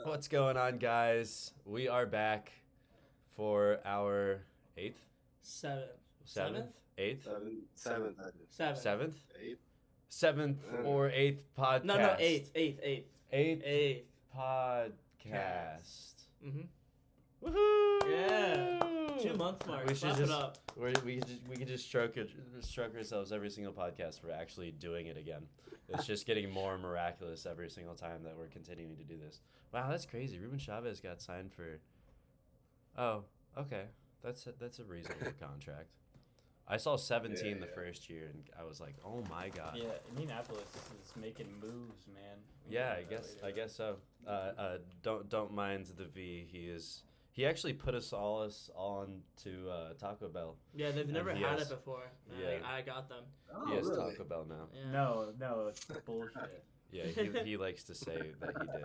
What's going on, guys? We are back for our eighth, Seventh? eighth, seventh, Eighth. seventh or eighth podcast. No, eighth. Eighth podcast. Mm-hmm. Woohoo! Yeah. 2 month mark. We should Clap it up. we could just stroke ourselves every single podcast for actually doing it again. It's just getting more miraculous every single time that we're continuing to do this. Wow, that's crazy. Ruben Chavez got signed for. Oh, okay. That's a reasonable contract. I saw 17 the first year, and I was like, "Oh my god!" Yeah, Indianapolis is making moves, man. Yeah, I guess so. Don't mind the V. He actually put us all on to Taco Bell. Yeah, they've never he had has- it before. yeah. I got them. He has really? Taco Bell now. Yeah. No, it's bullshit. Yeah, he likes to say that he did.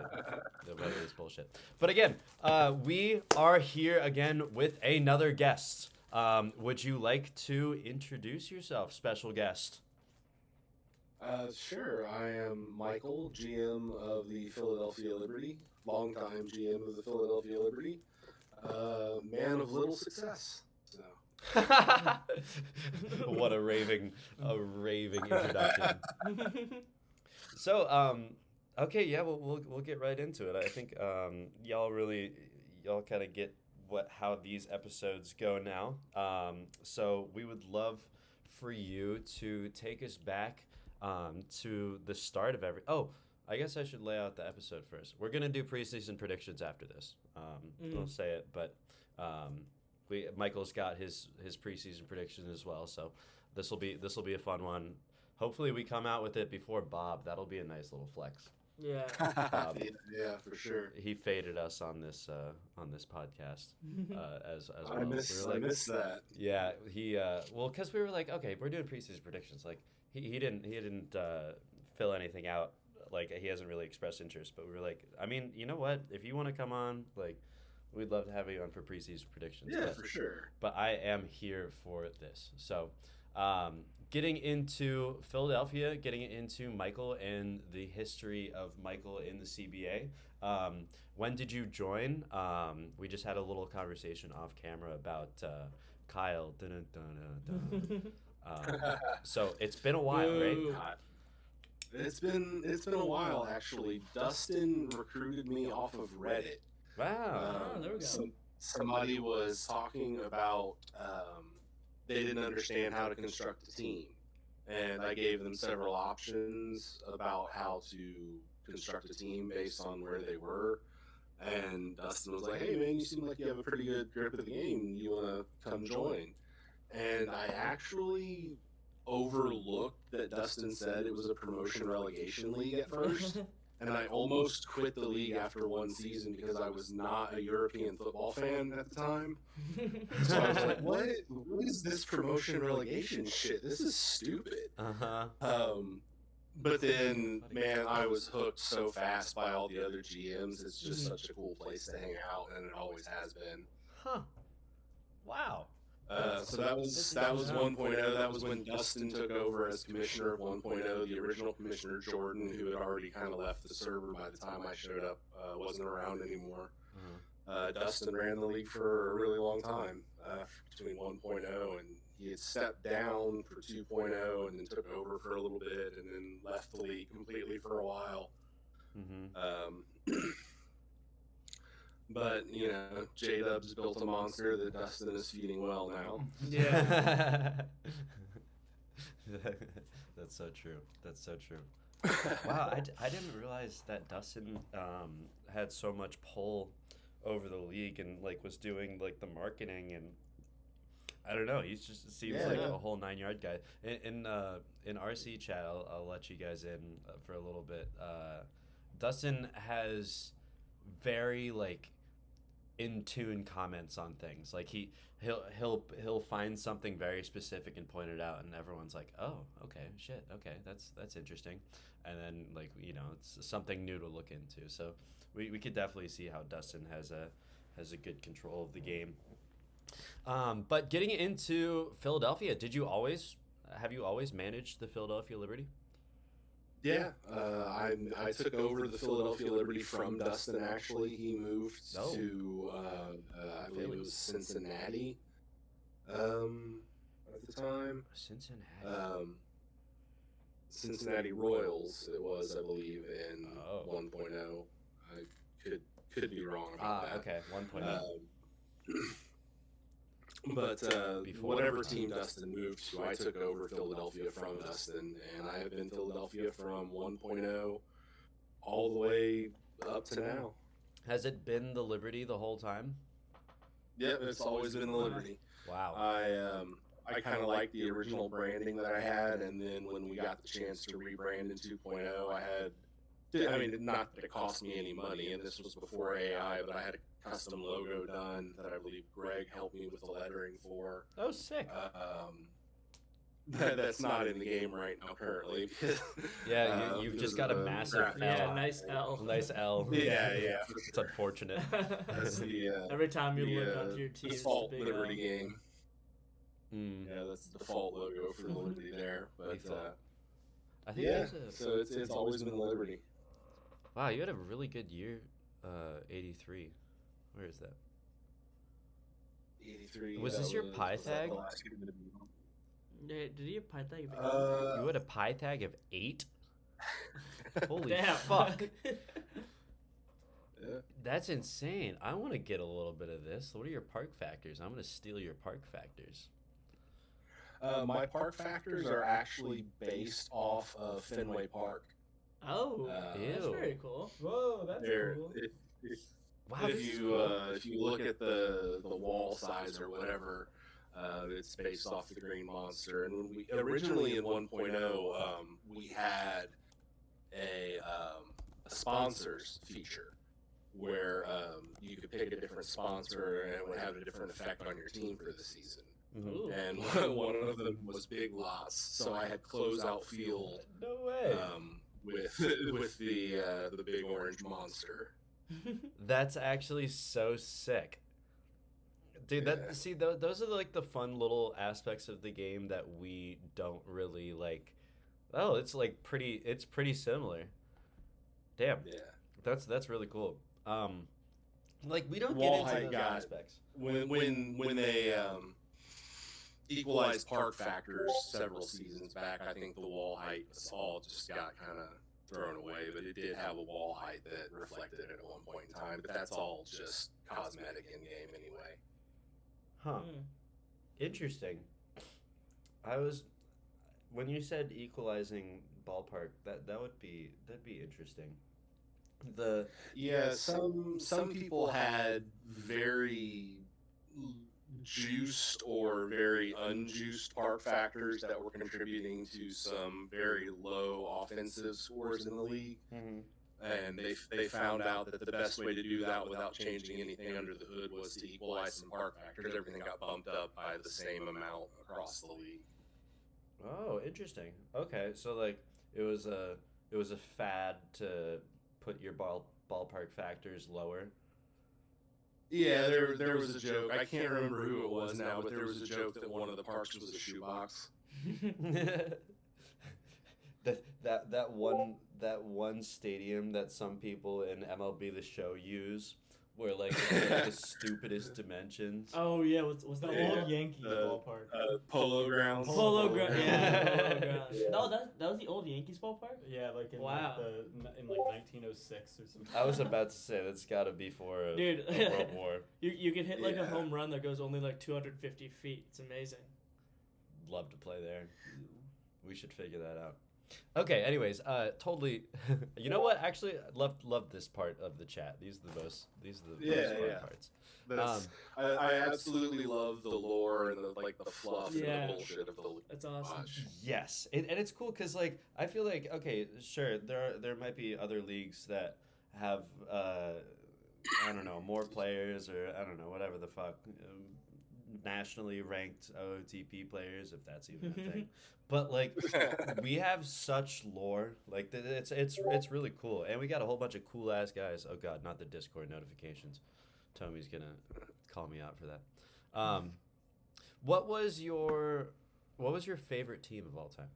But it is bullshit. But again, we are here again with another guest. Would you like to introduce yourself, special guest? Sure. I am Michael, GM of the Philadelphia Liberty, longtime GM of the Philadelphia Liberty, man of little success. So. What a raving introduction. So, okay, yeah, we'll get right into it. I think y'all kind of get how these episodes go now. So we would love for you to take us back to the start of every. Oh, I guess I should lay out the episode first. We're gonna do preseason predictions after this. We'll say it, but Michael's got his preseason predictions as well. So this will be a fun one. Hopefully we come out with it before Bob. That'll be a nice little flex. Yeah. Yeah, for sure. He faded us on this podcast as well. I missed that. Yeah, he because we were like, okay, we're doing preseason predictions. Like he didn't fill anything out. Like he hasn't really expressed interest. But we were like, I mean, you know what? If you want to come on, like, we'd love to have you on for preseason predictions. Yeah, for sure. But I am here for this. So, getting into Philadelphia, getting into Michael and the history of Michael in the CBA. When did you join? We just had a little conversation off camera about Kyle. So it's been a while, right? It's been a while actually. Dustin recruited me off of Reddit. Wow. Oh, there we go. Somebody was talking about they didn't understand how to construct a team, and I gave them several options about how to construct a team based on where they were. And Dustin was like, "Hey man, you seem like you have a pretty good grip of the game. You want to come join?" And I actually overlooked that Dustin said it was a promotion relegation league at first. And I almost quit the league after one season because I was not a European football fan at the time. So I was like, what is this promotion relegation shit? This is stupid. But then, man, I was hooked so fast by all the other GMs. It's just such a cool place to hang out, and it always has been. Huh. Wow. So that was 1.0. That was when Dustin took over as commissioner of 1.0. The original commissioner, Jordan, who had already kind of left the server by the time I showed up, wasn't around anymore. Dustin ran the league for a really long time, between 1.0, and he had stepped down for 2.0 and then took over for a little bit and then left the league completely for a while. But, you know, J-Dub's built a monster that Dustin is feeding well now. Yeah. That's so true. Wow, I didn't realize that Dustin had so much pull over the league and, like, was doing, like, the marketing, and I don't know. He just seems like a whole 9-yard guy. In RC chat, I'll let you guys in for a little bit. Dustin has very, like, in tune comments on things. Like he'll find something very specific and point it out, and everyone's like, oh, okay, shit, okay, that's interesting. And then, like, you know, it's something new to look into. So we could definitely see how Dustin has a good control of the game. But getting into Philadelphia, have you always managed the Philadelphia Liberty? Yeah, I took over the Philadelphia Liberty from Dustin. Actually, he moved Oh. to I believe it was Cincinnati at the time. Cincinnati. Cincinnati Royals. It was, I believe, in 1.0. I could be wrong about that. Okay, 1.0. But Before whatever 1.0. team Dustin moved to, I took over Philadelphia from Dustin, and I have been Philadelphia from 1.0 all the way up to now. Has it been the Liberty the whole time? Yep, it's always been the Liberty. Wow. I kind of like the original branding that I had, and then when we got the chance to rebrand in 2.0, I mean, not that it cost me any money, and this was before AI, but I had a custom logo done that I believe Greg helped me with the lettering for. Oh, sick. That's not in the game right now currently. Yeah, you've just got a massive L. Yeah, nice L. Nice L. Yeah. It's unfortunate. That's the Every time you look onto your team, default it's a big Liberty L. game. Mm. Yeah, that's the default logo for the Liberty there. But I think yeah, there's a... so it's always been the Liberty. Wow, you had a really good year, 83. Where is that? 83. Was this your pi tag? Did he have Python? You had a pi tag of 8? Holy Damn. fuck. Yeah. That's insane. I want to get a little bit of this. What are your park factors? I'm going to steal your park factors. My park factors are actually based off of Fenway Park. Oh, that's Ew. very cool. Whoa, that's cool. Wow, If this is if you look at the wall size or whatever, it's based off the Green Monster. And when we originally in 1.0, we had a sponsors feature where you could pick a different sponsor and it would have a different effect on your team for the season. Ooh. And one of them was Big Lots, so I had closeout field No way. with the big orange monster. That's actually so sick. Dude, Yeah. see, those are like the fun little aspects of the game that we don't really like. Oh, it's pretty similar. Damn. Yeah. That's really cool. Like we don't Wall get height into those got- aspects. When they equalized park factors several seasons back, I think the wall height all just got kind of thrown away, but it did have a wall height that reflected it at one point in time. But that's all just cosmetic in game anyway. Huh. Interesting. When you said equalizing ballpark, that'd be interesting. Yeah, some people had very juiced or very unjuiced park factors that were contributing to some very low offensive scores in the league. And they found out that the best way to do that without changing anything under the hood was to equalize some park factors. Everything got bumped up by the same amount across the league. Oh, interesting. Okay, so like it was a fad to put your ballpark factors lower. Yeah, there was a joke. I can't remember who it was now, but there was a joke that one of the parks was a shoebox. that one stadium that some people in MLB The Show use, where like it's like the stupidest dimensions. Oh yeah, what's that Yeah. old Yankee ballpark. Polo grounds. Polo Grounds? Yeah, Polo Grounds. Yeah. No, that was the old Yankees ballpark. Yeah, like in Wow. in 1906 or something. I was about to say that's got to be for a Dude. World War. You can hit like a Yeah. home run that goes only like 250 feet. It's amazing. Love to play there. We should figure that out. Okay, anyways, totally. You know what? Actually, I love this part of the chat. These are the most fun parts. That's, I absolutely love the lore and the fluff and Yeah. the bullshit of the league. That's awesome. Watch. Yes, and it's cool because like I feel like okay, sure, there might be other leagues that have I don't know, more players or I don't know, whatever the fuck, nationally ranked OTP players, if that's even a thing. But like we have such lore, like it's really cool, and we got a whole bunch of cool ass guys. Oh god, not the Discord notifications. Tommy's gonna call me out for that. What was your favorite team of all time?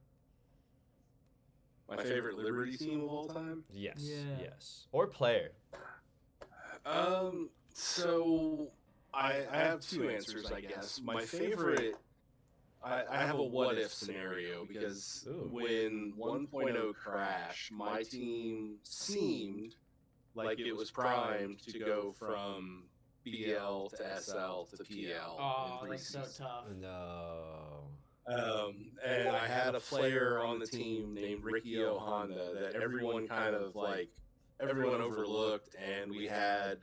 My favorite Liberty team of all time? Yes. Yeah. Yes. Or player. So I have two answers, I guess. My favorite, I have a what if scenario because Ooh. when 1.0 crashed, my team seemed like it was primed to go from BL to SL to PL Oh, in that's so preseason. tough. No. And I had a player on the team named Ricky Honda that everyone kind of everyone overlooked, and we had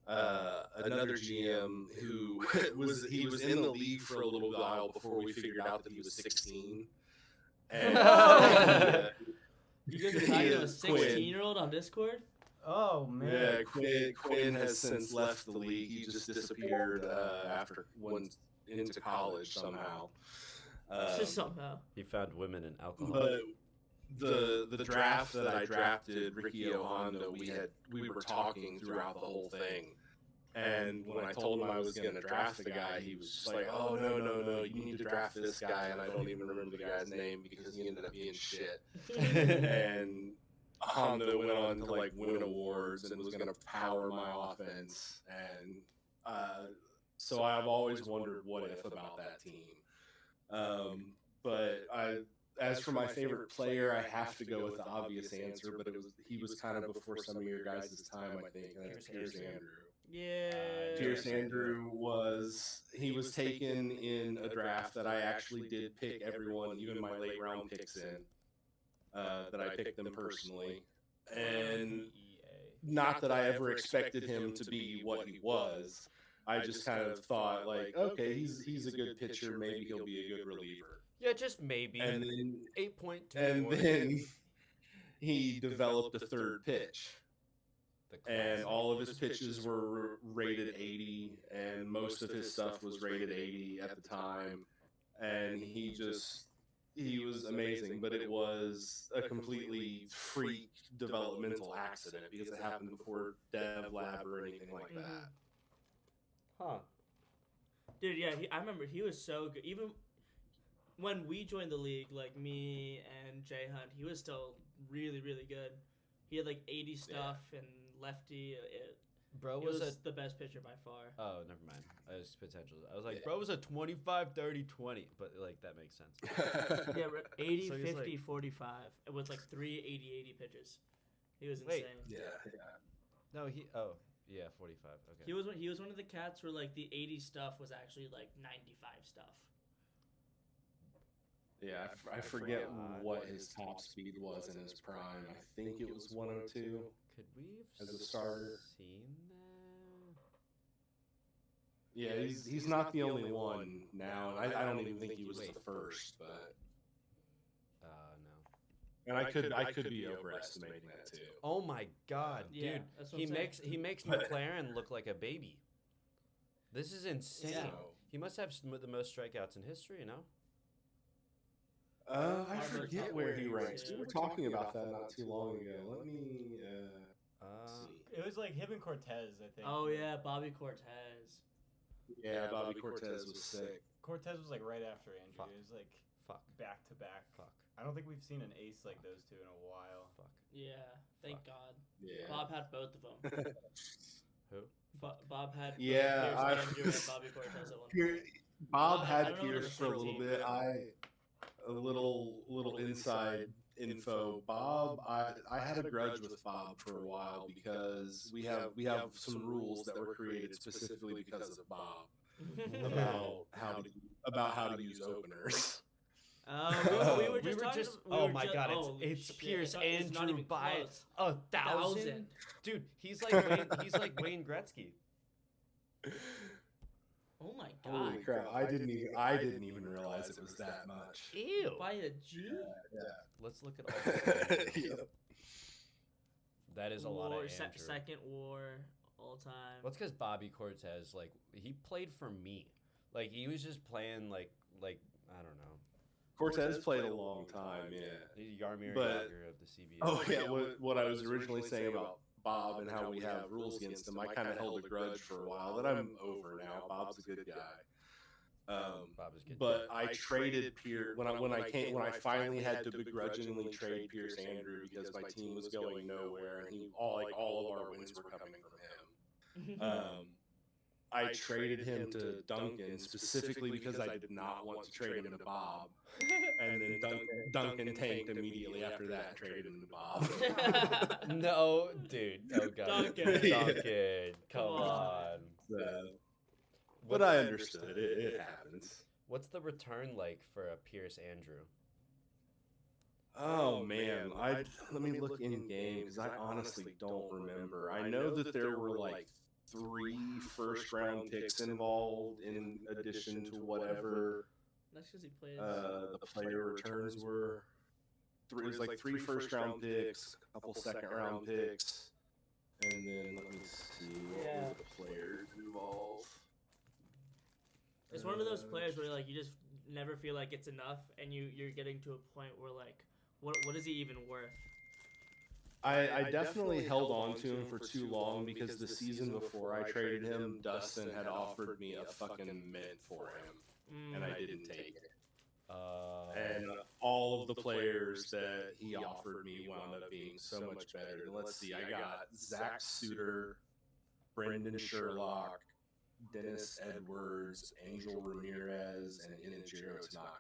another GM who was in the league for a little while before we figured out that he was 16. And You guys are He talking to a is Quinn. 16-year-old on Discord? Oh man. Yeah, Quinn has since left the league. He just disappeared after went into college somehow. Just somehow. He found women and alcohol. But the draft that I drafted Ricky Honda, we were talking throughout the whole thing. And when I told him I was going to draft the guy, he was just like, "Oh no, you need to draft this guy." And I don't even remember the guy's name because he ended up being shit. And Honda went on to win awards and was going to power my offense. And so I've always wondered what if about that team. But as for my favorite player, I have to go with the obvious answer, but he was kind of before some of your guys' time, I think, and that's Pierce Andrew. Yeah. Pierce Andrew was taken in a draft that I actually did pick everyone, even my late round picks in, that I picked them personally. And not that I ever expected him to be what he was. I just kind of thought okay, he's a good pitcher, maybe he'll be a good reliever. Yeah, just maybe. And then 8.2. and then he developed a third pitch. And all of his pitches were rated 80, and most of his stuff was rated 80 at the time. And he was amazing, but it was a completely freak developmental accident because it happened before Dev Lab or anything like that. Huh. Dude, yeah, I remember he was so good. Even when we joined the league, like me and Jay Hunt, he was still really, really good. He had 80 stuff and lefty. Bro He was was the best pitcher by far. Oh, never mind. I was potential. I was like, bro was a 25, 30, 20. But, that makes sense. Yeah, 80, So he's 50, 45. It was 3 80 pitches. He was insane. Wait. No, yeah, 45. Okay. He was one of the cats where the 80 stuff was actually 95 stuff. Yeah, I forget what his top speed was in his prime. I think it was 102. Could we have as a starter. seen that? Yeah, he's not the only one now. I don't even think he was the first, but No. and I could be overestimating that too. Oh my God, Yeah, dude! that's what I'm saying. He makes McLaren look like a baby. This is insane. Yeah. He must have the most strikeouts in history, you know? I forget where he ranks. We were talking about that not too long ago. Let me see. It was him and Cortez, I think. Oh yeah, Bobby Cortez. Yeah, Bobby Cortez was sick. Cortez was right after Andrew. Fuck. It was Fuck. back to back. Fuck. I don't think we've seen an ace like those two in a while. Fuck. Yeah, thank Fuck. God. Yeah. Bob had both of them. Who? Bob had Yeah, Pierce Andrew and Bobby Cortez at one point. Bob I had don't know Pierce for a little bit. A little inside info. Bob, I had a grudge with Bob for a while because we have some rules that were created specifically because of Bob about how to use openers. We were just oh my God, it's Pierce Andrew by 1,000. Dude, he's like Wayne Gretzky. Oh my God! Holy crap! I didn't even realize it was that much. Ew. By a G? Yeah. Let's look at all. Yep. That is a lot of Andrew. Second war all time. Well, it's because Bobby Cortez, he played for me. He was just playing like I don't know. Cortez played a long time, yeah. He's Yarmir But- Yager of the CBA. Oh yeah, what I was originally saying about Bob and how we have rules against him, I kind of held a grudge for a while that I'm over now. Bob's a good guy. Bob is good. But I traded Pierce when I finally had to begrudgingly trade Pierce Andrew because my team was going nowhere and all of our wins were coming from him. I traded him to Duncan specifically because I did not want to trade him to Bob, and then Duncan tanked immediately after that and traded him to Bob. No, dude. Oh god. Duncan. Come on. But I understood. It happens. What's the return like for a Pierce Andrew? Oh man, let me look in game because I honestly don't remember. I know that there were like 3 first-round picks involved in addition to whatever That's because he plays. the player returns were. It was like 3 first-round picks, a couple second-round picks, and then let me see what were the players involved. It's one of those players where like you just never feel like it's enough, and you're getting to a point where like, what is he even worth? I definitely held on to him for too long because the season before I traded him, Dustin had offered me a fucking mint for him, and I didn't take it. And all of the players that he offered me wound up being so much better. And let's see, I got Zach Suter, Brendan Sherlock, Dennis Edwards, Angel Ramirez, and Inajiro Tanaka.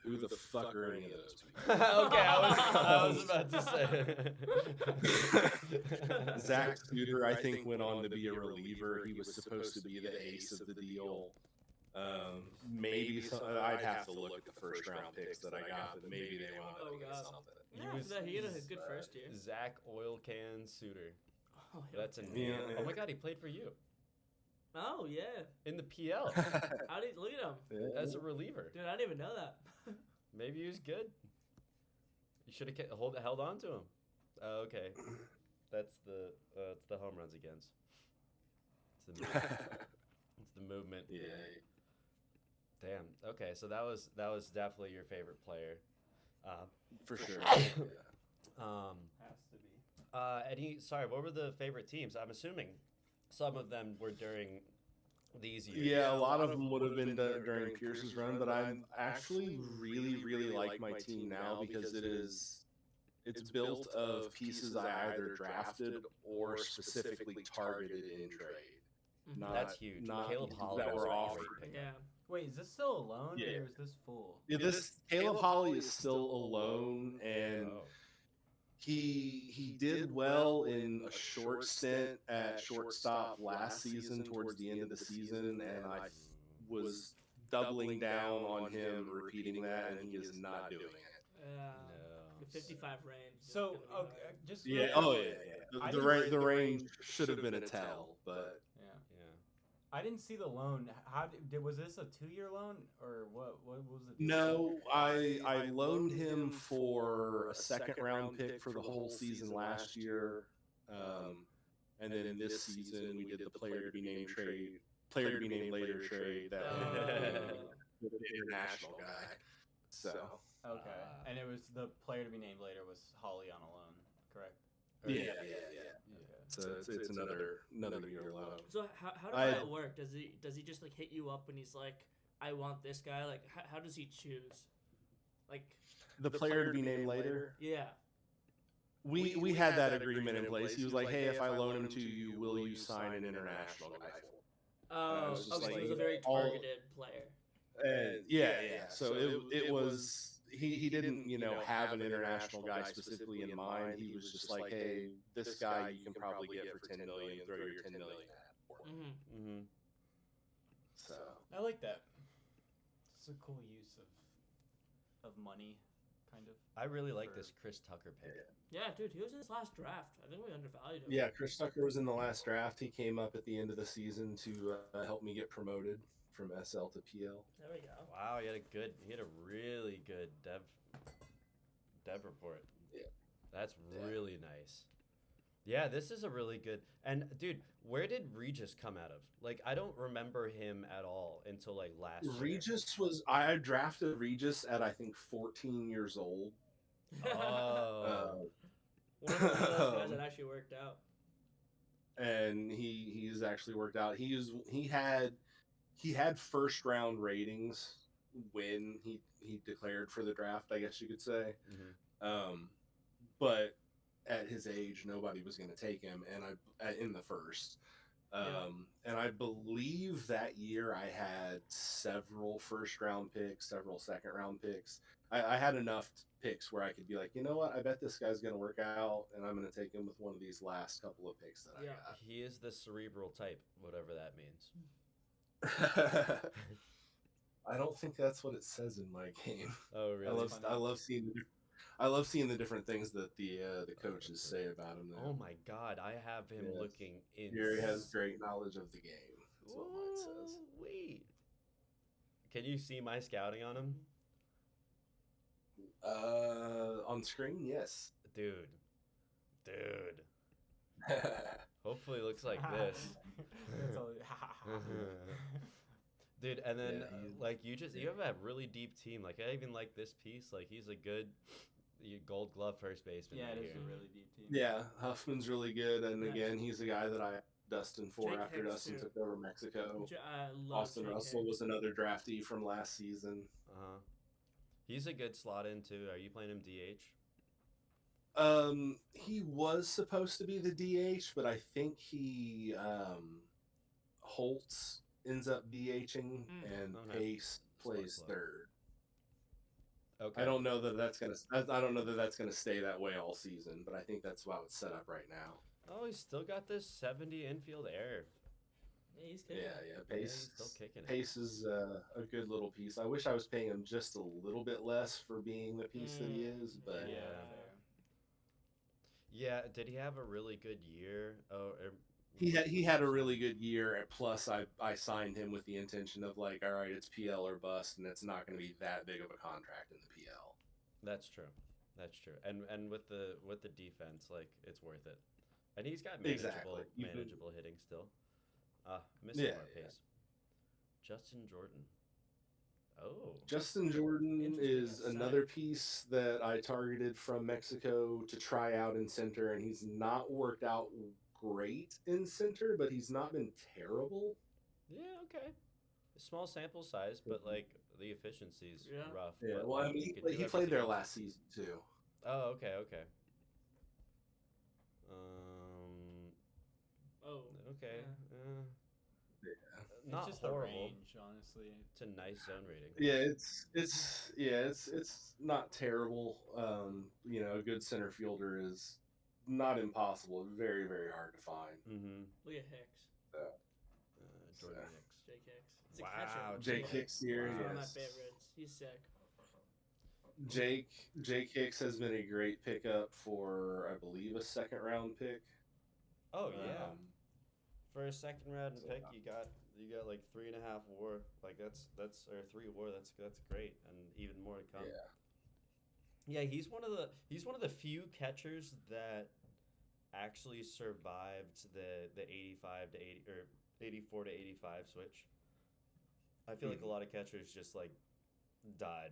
Who the fuck are any of those people? Okay, I was about to say. Zach Suter, I think, went on to be a reliever. He was supposed to be the ace of the deal. Maybe I'd have to look at the first round picks that I got, but maybe they wound up getting something. He had a good first year. Zach Oil Can Suter. Oh, That's a name. Yeah. Oh my god, he played for you Oh yeah. in the PL How did look at him? as a reliever. Dude, I didn't even know that. Maybe he was good. You should have held on to him. Okay, that's it's the home runs against. It's the movement. It's the movement. Yeah. Damn. Okay, so that was definitely your favorite player. For sure. Has to be. Sorry, what were the favorite teams? I'm assuming some of them were during these years. Yeah, a lot of them would have been during Pierce's run, but I actually really like my team now because it's built of pieces I either drafted or specifically targeted in trade. That's huge. Not Caleb Holly that was were a great offered. pick. Yeah. Wait, is this still alone Yeah. or is this full? Yeah, this Caleb Holly is still alone, and Oh. he did well in a short stint at shortstop last season towards the end of the season, and I was doubling down on him, repeating that, and he is not doing it. No. The 55 range. is So, gonna be okay, hard. just Yeah. real Oh quick. yeah. I The didn't- the range should have been a tell, but Yeah. Yeah. I didn't see the loan. How was this a 2-year loan or what? What was it? no, I loaned him for a second round pick for the whole season last year, and then this season we did the player to be named later trade that with an international guy. So Okay, and it was the player to be named later was Holly on a loan, correct? Or- yeah. Okay. So it's another year loan. So how I- does that work? Does he just like hit you up when he's like, I want this guy? Like how does he choose? Like The player to be named later. yeah. We had that agreement in place. He was like, "Hey, if I loan him to you, will you sign an international guy for me?" Oh, was just okay. So like, he was a very all- targeted player. And yeah. So it was he didn't have an international guy specifically in mind. He was just like, "Hey, this guy you can probably get for $10 million. Throw your $10 million at for him." Mm-hmm. Mm-hmm. So I like that. It's a cool use of money, kind of. I really like For- this Chris Tucker pick. Yeah, dude, he was in his last draft. I think we undervalued him. yeah, Chris Tucker was in the last draft. He came up at the end of the season to help me get promoted from SL to PL. There we go. Wow, he had a really good dev report. Yeah. That's really nice. Yeah, this is a really good. And dude, where did Regis come out of? Like, I don't remember him at all until like last year. Regis I drafted Regis at I think 14 years old. Oh. One of those guys that actually worked out. And he's actually worked out. He he had first round ratings when he declared for the draft, I guess you could say. But at his age, nobody was going to take him, and in the first. And I believe that year I had several first round picks, several second round picks. I had enough picks where I could be like, you know what, I bet this guy's going to work out, and I'm going to take him with one of these last couple of picks that I got. He is the cerebral type, whatever that means. I don't think that's what it says in my game. Oh, really? I love seeing the different things that the coaches say about him. Oh my God, I have him looking in. Gary has great knowledge of the game. That's what mine says. Wait, can you see my scouting on him? On screen, yes. Dude. Hopefully, it looks like this. Dude, and then like you have a really deep team. Like I even like this piece. Like he's a good Gold Glove first baseman. Yeah, right it is here. a really deep team. Yeah, Huffman's really good, and again, he's a guy that I Dustin for Jake after Hicks, Dustin too. took over Mexico. I love Austin Jake Russell Hicks. was another draftee from last season. He's a good slot in too. Are you playing him DH? He was supposed to be the DH, but I think he Holtz ends up DHing, and Pace plays third. Okay. I don't know that that's gonna stay that way all season, but I think that's how it's set up right now. Oh, he's still got this 70 infield air. Yeah, he's kicking. Pace. He's still kicking it. Pace is a good little piece. I wish I was paying him just a little bit less for being the piece that he is, but Yeah, did he have a really good year? he had a really good year. Plus, I signed him with the intention of like, all right, it's PL or bust, and it's not going to be that big of a contract in the PL. That's true. And with the defense, like it's worth it. And he's got manageable hitting still. Missing more pace. Justin Jordan. Oh. Justin Jordan is another piece that I targeted from Mexico to try out in center, and he's not worked out great in center, but he's not been terrible. Yeah, okay. Small sample size, but like the efficiency's rough. Yeah, but, well, like, I mean, he played there last season too. Oh, okay. Okay. Yeah. Not just horrible. the range, honestly. It's a nice zone rating. Yeah, it's not terrible. A good center fielder is not impossible. Very, very hard to find. Look at Hicks. Jordan Hicks. Jake Hicks. It's Wow, a catcher. Jake Hicks here. He's Yes. one of my favorites. He's sick. Jake Hicks has been a great pickup for, I believe, a second round pick. Oh yeah. For a second round pick, you got like 3.5 WAR. Like that's or 3 WAR. That's great, and even more to come. Yeah, he's one of the few catchers that actually survived the 85 to 80 or 84 to 85 switch. I feel like a lot of catchers just like died,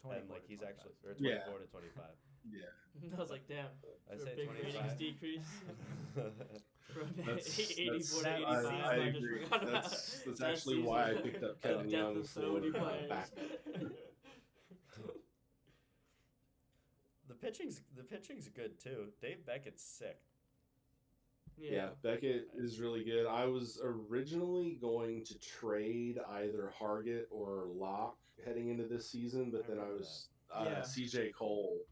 and like he's actually or 24 to 25. Yeah. I was like, damn. I For say a big 25. ratings decrease. From That's 84 to 85. I just agree. forgot about That's that actually season. why I picked up Kevin Depth Young of so many for players. back. The pitching's good too. Dave Beckett's sick. Yeah, Beckett is really good. I was originally going to trade either Hargett or Locke heading into this season, but then I was CJ Cole.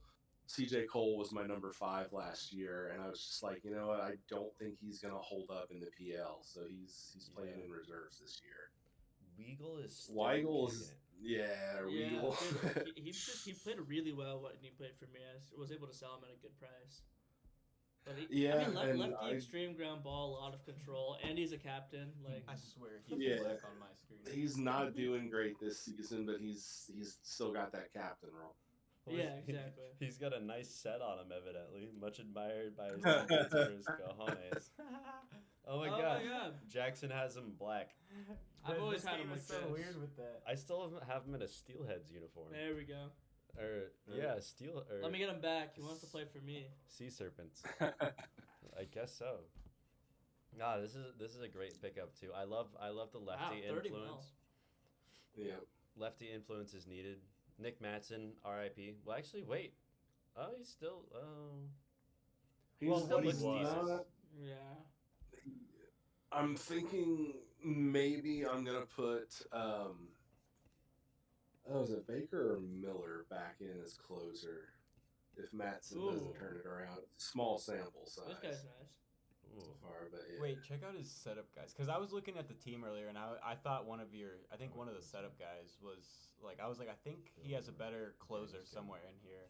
CJ Cole was my number 5 last year, and I was just like, you know what? I don't think he's gonna hold up in the PL, so he's playing in reserves this year. Weigel is still Weigel kicking is it. Weigel. Dude, he played really well when he played for me. I was able to sell him at a good price. But lefty extreme ground ball, a lot of control, and he's a captain. Like I swear, he's black on my screen. He's not doing great this season, but he's still got that captain role. Yeah, exactly. He's got a nice set on him, evidently. Much admired by his teammates for his cojones. Oh my god. Jackson has him black. I've always had him like so this. weird with that. I still have him in a Steelheads uniform. There we go. Let me get him back. He wants to play for me. Sea serpents. I guess so. Ah, this is a great pickup too. I love the lefty 30 mil. influence. Yeah. Lefty influence is needed. Nick Matson, R.I.P. Well, actually, wait. Oh, he's still. He's Well, still what he looks decent. was. Yeah. I'm thinking maybe I'm gonna put is it Baker or Miller back in as closer if Matson doesn't Ooh. turn it around. Small sample size This guy's nice. so far, but yeah. Wait, check out his setup guys. Because I was looking at the team earlier, and I thought one of the setup guys was like, I was like, I think he has a better closer somewhere in here.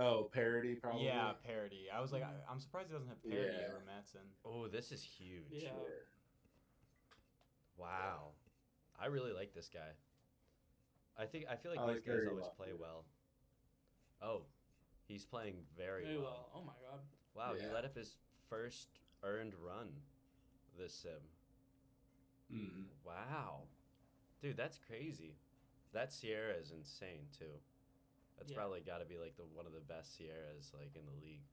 Oh, parody probably. Yeah, parody. I was like, I'm surprised he doesn't have parody Yeah. over Matson. Oh, this is huge. Yeah. Wow. I really like this guy. I feel like I these like guys Perry a always lot, play too. well. Oh, he's playing very Very well. well. Oh my god. Wow, he Yeah. let up his first earned run this sim. Mm-hmm. Wow. Dude, that's crazy. That Sierra is insane too. That's Yeah. probably got to be like one of the best Sierras like in the league.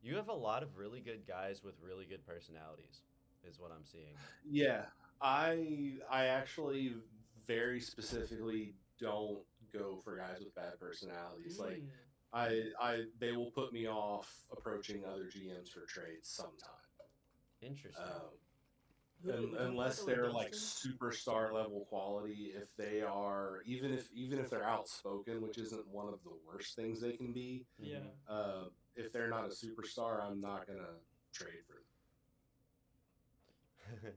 You have a lot of really good guys with really good personalities, is what I'm seeing. Yeah, I actually very specifically don't go for guys with bad personalities. Like Mm. they will put me off approaching other GMs for trades sometime. Interesting. Unless they're like superstar level quality, if they are even if they're outspoken, which isn't one of the worst things they can be. Yeah. If they're not a superstar, I'm not gonna trade for them.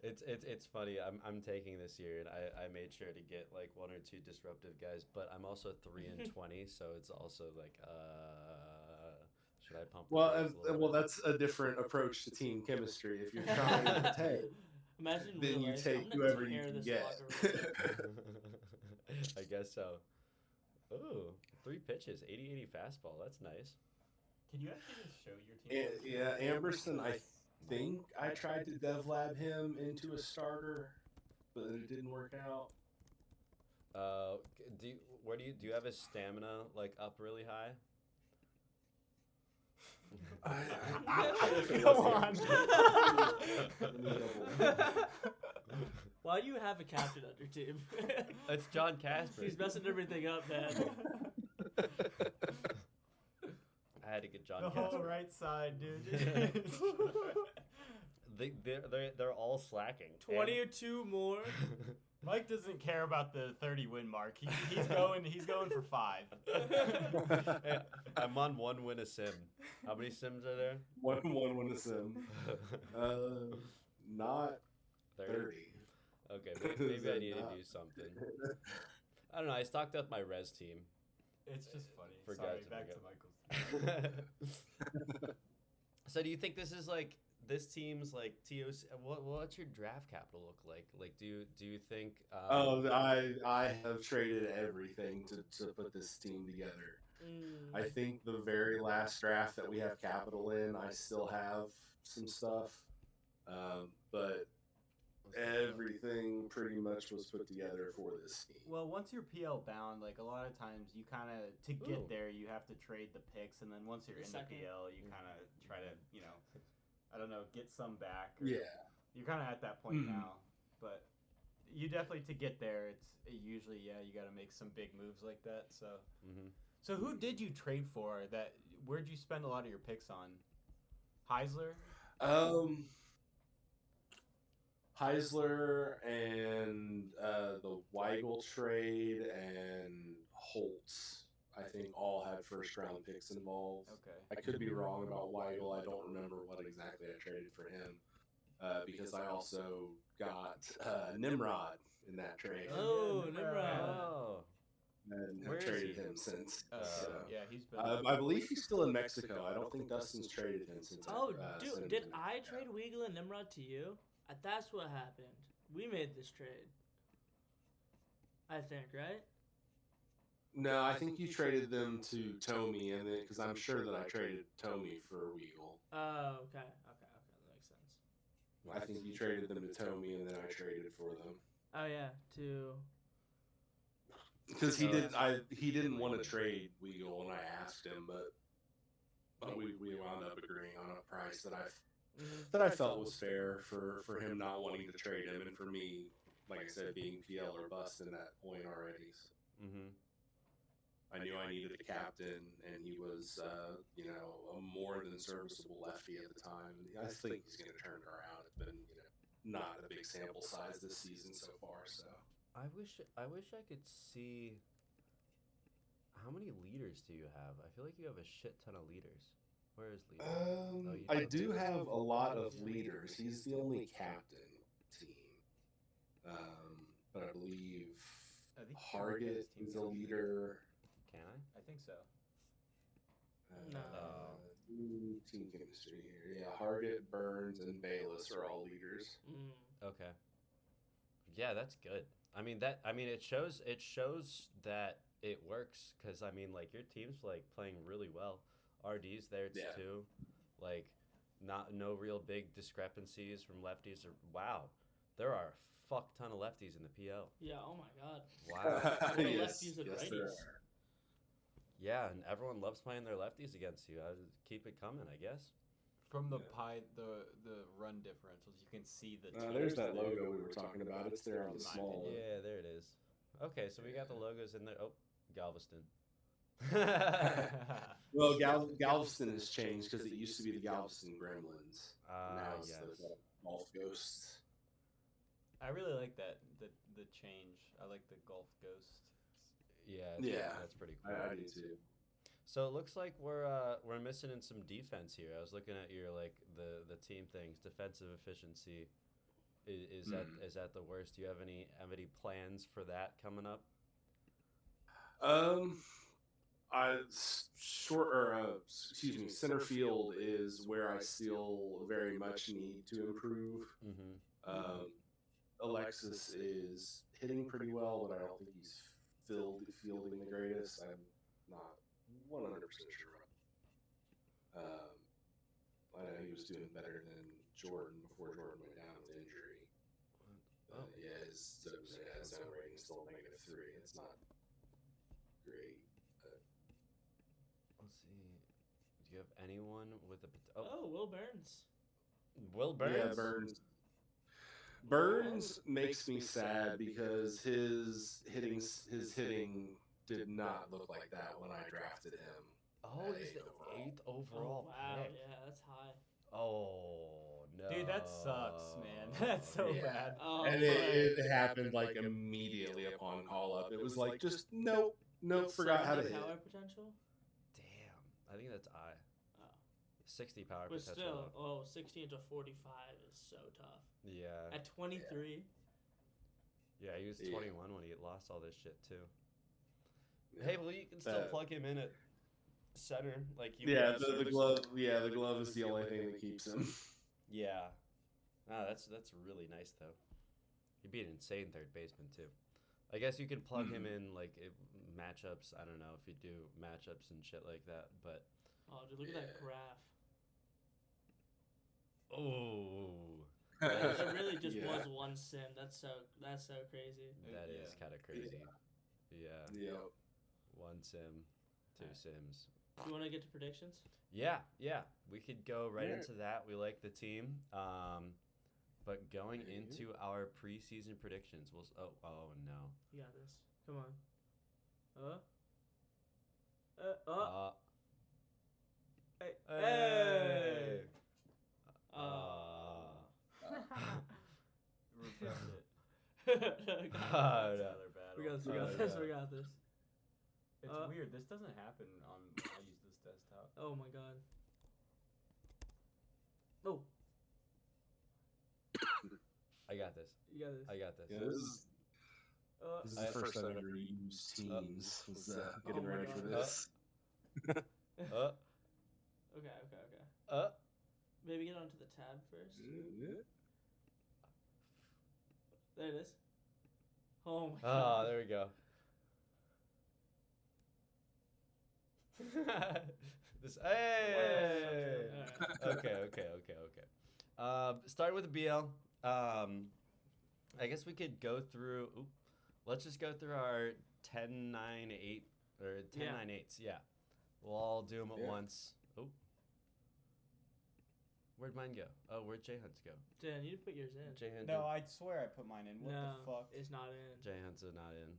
It's funny. I'm taking this year, and I made sure to get like one or two disruptive guys, but I'm also 3-20, so it's also like should I pump? The Well, brakes a little well, bit? that's a different approach to team chemistry. If you're trying to tank, Imagine then you realize, take I'm gonna whoever you tear can this get. locker room. I guess so. Ooh, 3 pitches, 80-80 fastball. That's nice. Can you actually just show your team? Yeah, Amberson. I think I tried to devlab him into a starter, but it didn't work out. Do you have his stamina like up really high? Come on. Why do you have a captain on your team? It's John Casper. He's messing everything up, man. I had to get John The Casper. whole right side, dude. They're all slacking. 22 more. Mike doesn't care about the 30 win mark. He's going for 5. Hey, I'm on 1 win a sim. How many sims are there? 1-1 win a sim. Not 30. Okay, maybe I need to do something. I don't know. I stocked up my res team. It's just funny. For Sorry, guys to back forget. to Michael's. So do you think this is like this team's like TOC? What's your draft capital look like? Like, do you think? I have traded everything to put this team together. I think the very last draft that we have capital in, I still have some stuff, but everything pretty much was put together for this team. Well, once you're PL bound, like a lot of times you kind of, to get Ooh. there, you have to trade the picks, and then once you're The in the second. PL, you kind of try to, I don't know, get some back. Or Yeah. You're kind of at that point Mhm. now, but you definitely, to get there, usually, you got to make some big moves like that. So, So who did you trade for? Where'd you spend a lot of your picks on? Heisler? Heisler and the Weigel trade and Holtz, I think, all had first round picks involved. Okay. I could be wrong about Weigel. I don't remember what exactly I traded for him because I also got Nimrod in that trade. Oh, Yeah, Nimrod. Oh. And Where I've is traded he? him since. Yeah, he's been. I believe he's still in Mexico. I don't think Dustin's traded him since. Oh, sent dude, him did to I Mexico. trade Weagle and Nimrod to you? That's what happened. We made this trade. I think, right? No, I think you traded them to Tommy, and then because I'm sure that I traded Tommy for Weagle. Oh, okay. That makes sense. I think you traded them to Tommy, and then I traded for them Oh yeah, to because he didn't want to trade Weagle when I asked him, but we wound up agreeing on a price that I that I felt was fair for him not wanting to trade him, and for me, like I said, being PL or bust in that point already. So I knew I needed a captain, and he was, a more than serviceable lefty at the time. I think he's going to turn it around. It's been, not a big sample size this season so far. So I wish I could see. How many leaders do you have? I feel like you have a shit ton of leaders. Where is leader? I do have a lot of leaders. He's the only captain team, but I believe Hargett is a leader. Can I? I think so. No. Team chemistry here. Yeah, Hargett, Burns, and Bayless are all leaders. Okay. Yeah, that's good. It shows that it works because like your team's like playing really well. RD's there too. Like, no real big discrepancies from lefties. Wow, there are a fuck ton of lefties in the PL. Yeah. Oh my God. Wow. What are Yes, lefties and yes, righties? there are. Yeah, and everyone loves playing their lefties against you. Keep it coming, I guess. From the the run differentials, you can see the. There's that logo we were talking about. It's there on the My small. Yeah, there it is. Okay, so we got the logos in there. Oh, Galveston. Well, Galveston has changed because it used to be the Galveston Gremlins. Now it's the Golf Ghosts. I really like that the change. I like the Golf Ghost. Yeah, that's pretty cool. I do too. So it looks like we're missing in some defense here. I was looking at your the team things. Defensive efficiency is that the worst? Do you have any plans for that coming up? Center field is where I still very much need to improve. Alexis is hitting pretty well, but I don't think he's fielding the greatest. I'm not 100% sure. I know he was doing better than Jordan before Jordan went down with injury. His zone rating is still -3. It's not great. Let's see. Do you have anyone with a? Will Burns. Will Burns. Yeah, Burns. Burns makes me sad because his hitting did not look like that when I drafted him. Oh, he's the 8th overall wow, pick. yeah, that's high. Oh no, Dude, that sucks, man. That's so bad. Oh, And it happened like immediately upon call up. It was like just nope, forgot how to hit. Power potential? Damn, I think that's I. Oh. 60 power But potential. still, 16 to 45 is so tough. Yeah. At 23. Yeah, he was 21 when he lost all this shit too. Yeah. Hey, well, you can still plug him in at center, like you. Yeah, the glove. Yeah, the glove is the only thing that keeps him. Yeah. Ah, that's really nice though. He'd be an insane third baseman too. I guess you can plug him in like matchups. I don't know if you do matchups and shit like that, but. Oh, dude, look at that graph. Oh. It really just was one sim. That's so crazy. That is kind of crazy. Yeah. Yep. One sim, two sims. Do you want to get to predictions? Yeah. We could go right into that. We like the team. But going into our preseason predictions, we'll. Oh no. You got this. Come on. Hey. Refresh it. Another battle. We got this. It's weird. This doesn't happen on when I use this desktop. Oh my god. Oh. I got this. You got this. I got this. Yeah, this is the first time I've ever used Teams. Was getting ready for this. Okay. Maybe get onto the tab first. There it is. Oh my god. Oh, there we go. Hey. Okay. Starting with the BL. I guess we could go through. Let's just go through our 10, 9, 8 or 10, 9, 8s. Yeah, we'll all do them at once. Where'd mine go? Oh, where'd J-Hunt's go? Dan, you put yours in. J-Hunt. No, I swear I put mine in. What No, the fuck? it's not in. J-Hunt's not in.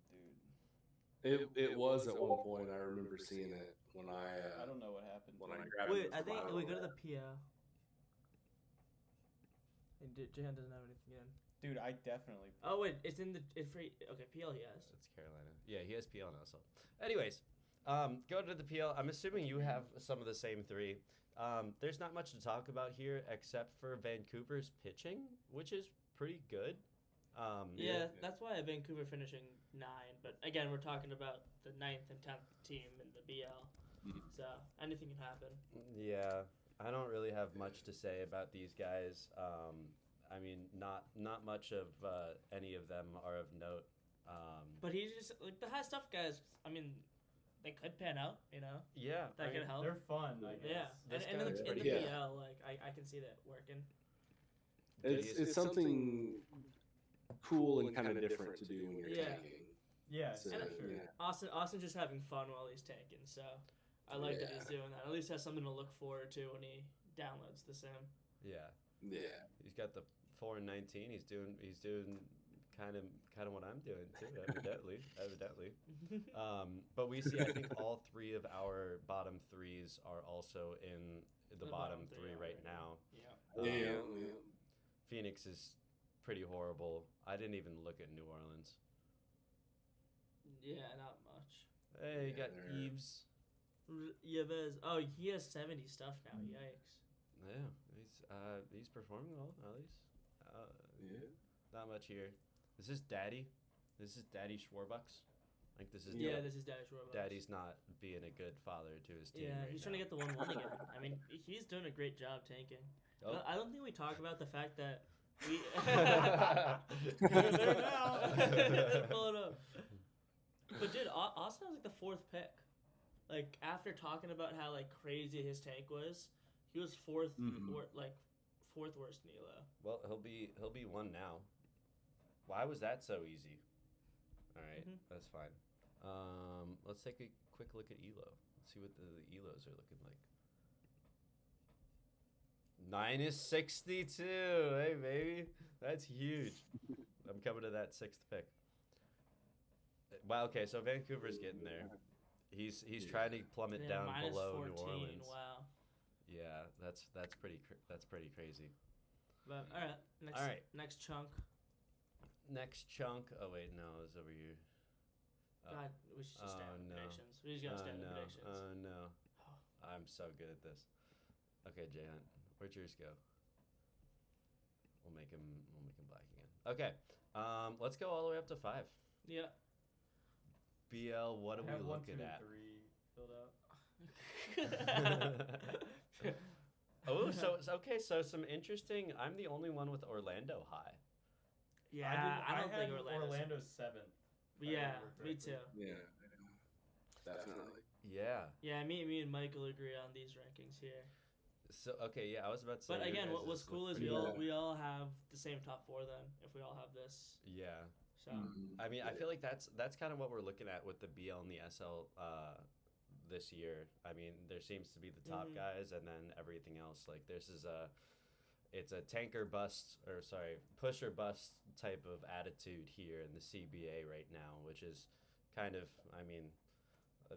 Dude. It was at one point. I remember seeing it when I don't know what happened. when I grabbed Wait, it. I think from we go to Iowa. the PL. And Jahan doesn't have anything in. Dude, I definitely. Oh wait, it's in the it's free. Okay, PL he has. It's Carolina. Yeah, he has PL now. So, anyways, go to the PL. I'm assuming you have some of the same three. There's not much to talk about here except for Vancouver's pitching, which is pretty good. Yeah, that's why Vancouver finishing 9. But again, we're talking about the 9th and 10th team in the BL. So anything can happen. Yeah, I don't really have much to say about these guys. I mean, not much of any of them are of note. But he's just like the high stuff guys. I mean, they could pan out, Yeah, That could help. They're fun, I guess. Yeah, This and in guy's the pretty good. BL, like I can see that working. It's something cool and kind of different to do when you're Yeah. tanking. Yeah, So, for sure. yeah. Austin's just having fun while he's tanking, so I like that he's doing that. At least has something to look forward to when he downloads the sim. yeah. Yeah. He's got the 4 and 19. He's doing kind of what I'm doing too. Evidently. But we see, I think all 3 of our bottom 3s are also in the bottom 3 right now. Yeah. Yeah. Phoenix is pretty horrible. I didn't even look at New Orleans. Yeah, not much. Hey, you Yeah, got they're- Eves. Yves. Oh, he has 70 stuff now. Yikes. Yeah, he's performing well at least. Yeah. Not much here. This is Daddy. This is Daddy Schwarbucks. Like this is Yeah, this is Daddy's Roblox. Daddy's not being a good father to his team. Yeah, right he's now. trying to get the 1-1 again. I mean, he's doing a great job tanking. Oh. I don't think we talk about the fact that we. There There now. Pull it up. But dude, Austin was like the 4th pick. Like after talking about how like crazy his tank was, he was 4th, fourth worst in ELO. Well, he'll be 1 now. Why was that so easy? All right, that's fine. Let's take a quick look at ELO. Let's see what the ELOs are looking like. -62. Hey, baby. That's huge. I'm coming to that 6th pick. Wow, okay, so Vancouver's getting there. He's trying to plummet down below -14. New Orleans. Wow. Yeah, that's pretty crazy. But all right, All right. next chunk. Next chunk. Oh wait, no, it was over here. God, we should just stay on no. predictions. We just gotta stay on predictions. No. I'm so good at this. Okay, Jay-Hunt, where'd yours go? We'll make him black again. Okay. Let's go all the way up to 5. Yeah. BL, what are I we have 1, looking 2, at? 3 filled out. Oh, so okay, so some interesting. I'm the only one with Orlando high. Yeah, I don't had think Orlando's 7th. Yeah, me too. Yeah. Definitely. Yeah. Yeah, me and Michael agree on these rankings here. So okay, yeah, I was about to say. But your again, guys' what's cool is pretty we all have the same top 4 then. If we all have this, Yeah. so I mean, I feel like that's kind of what we're looking at with the BL and the SL this year. I mean, there seems to be the top guys, and then everything else. Like it's a tanker bust, or sorry, push or bust type of attitude here in the CBA right now, which is kind of, I mean,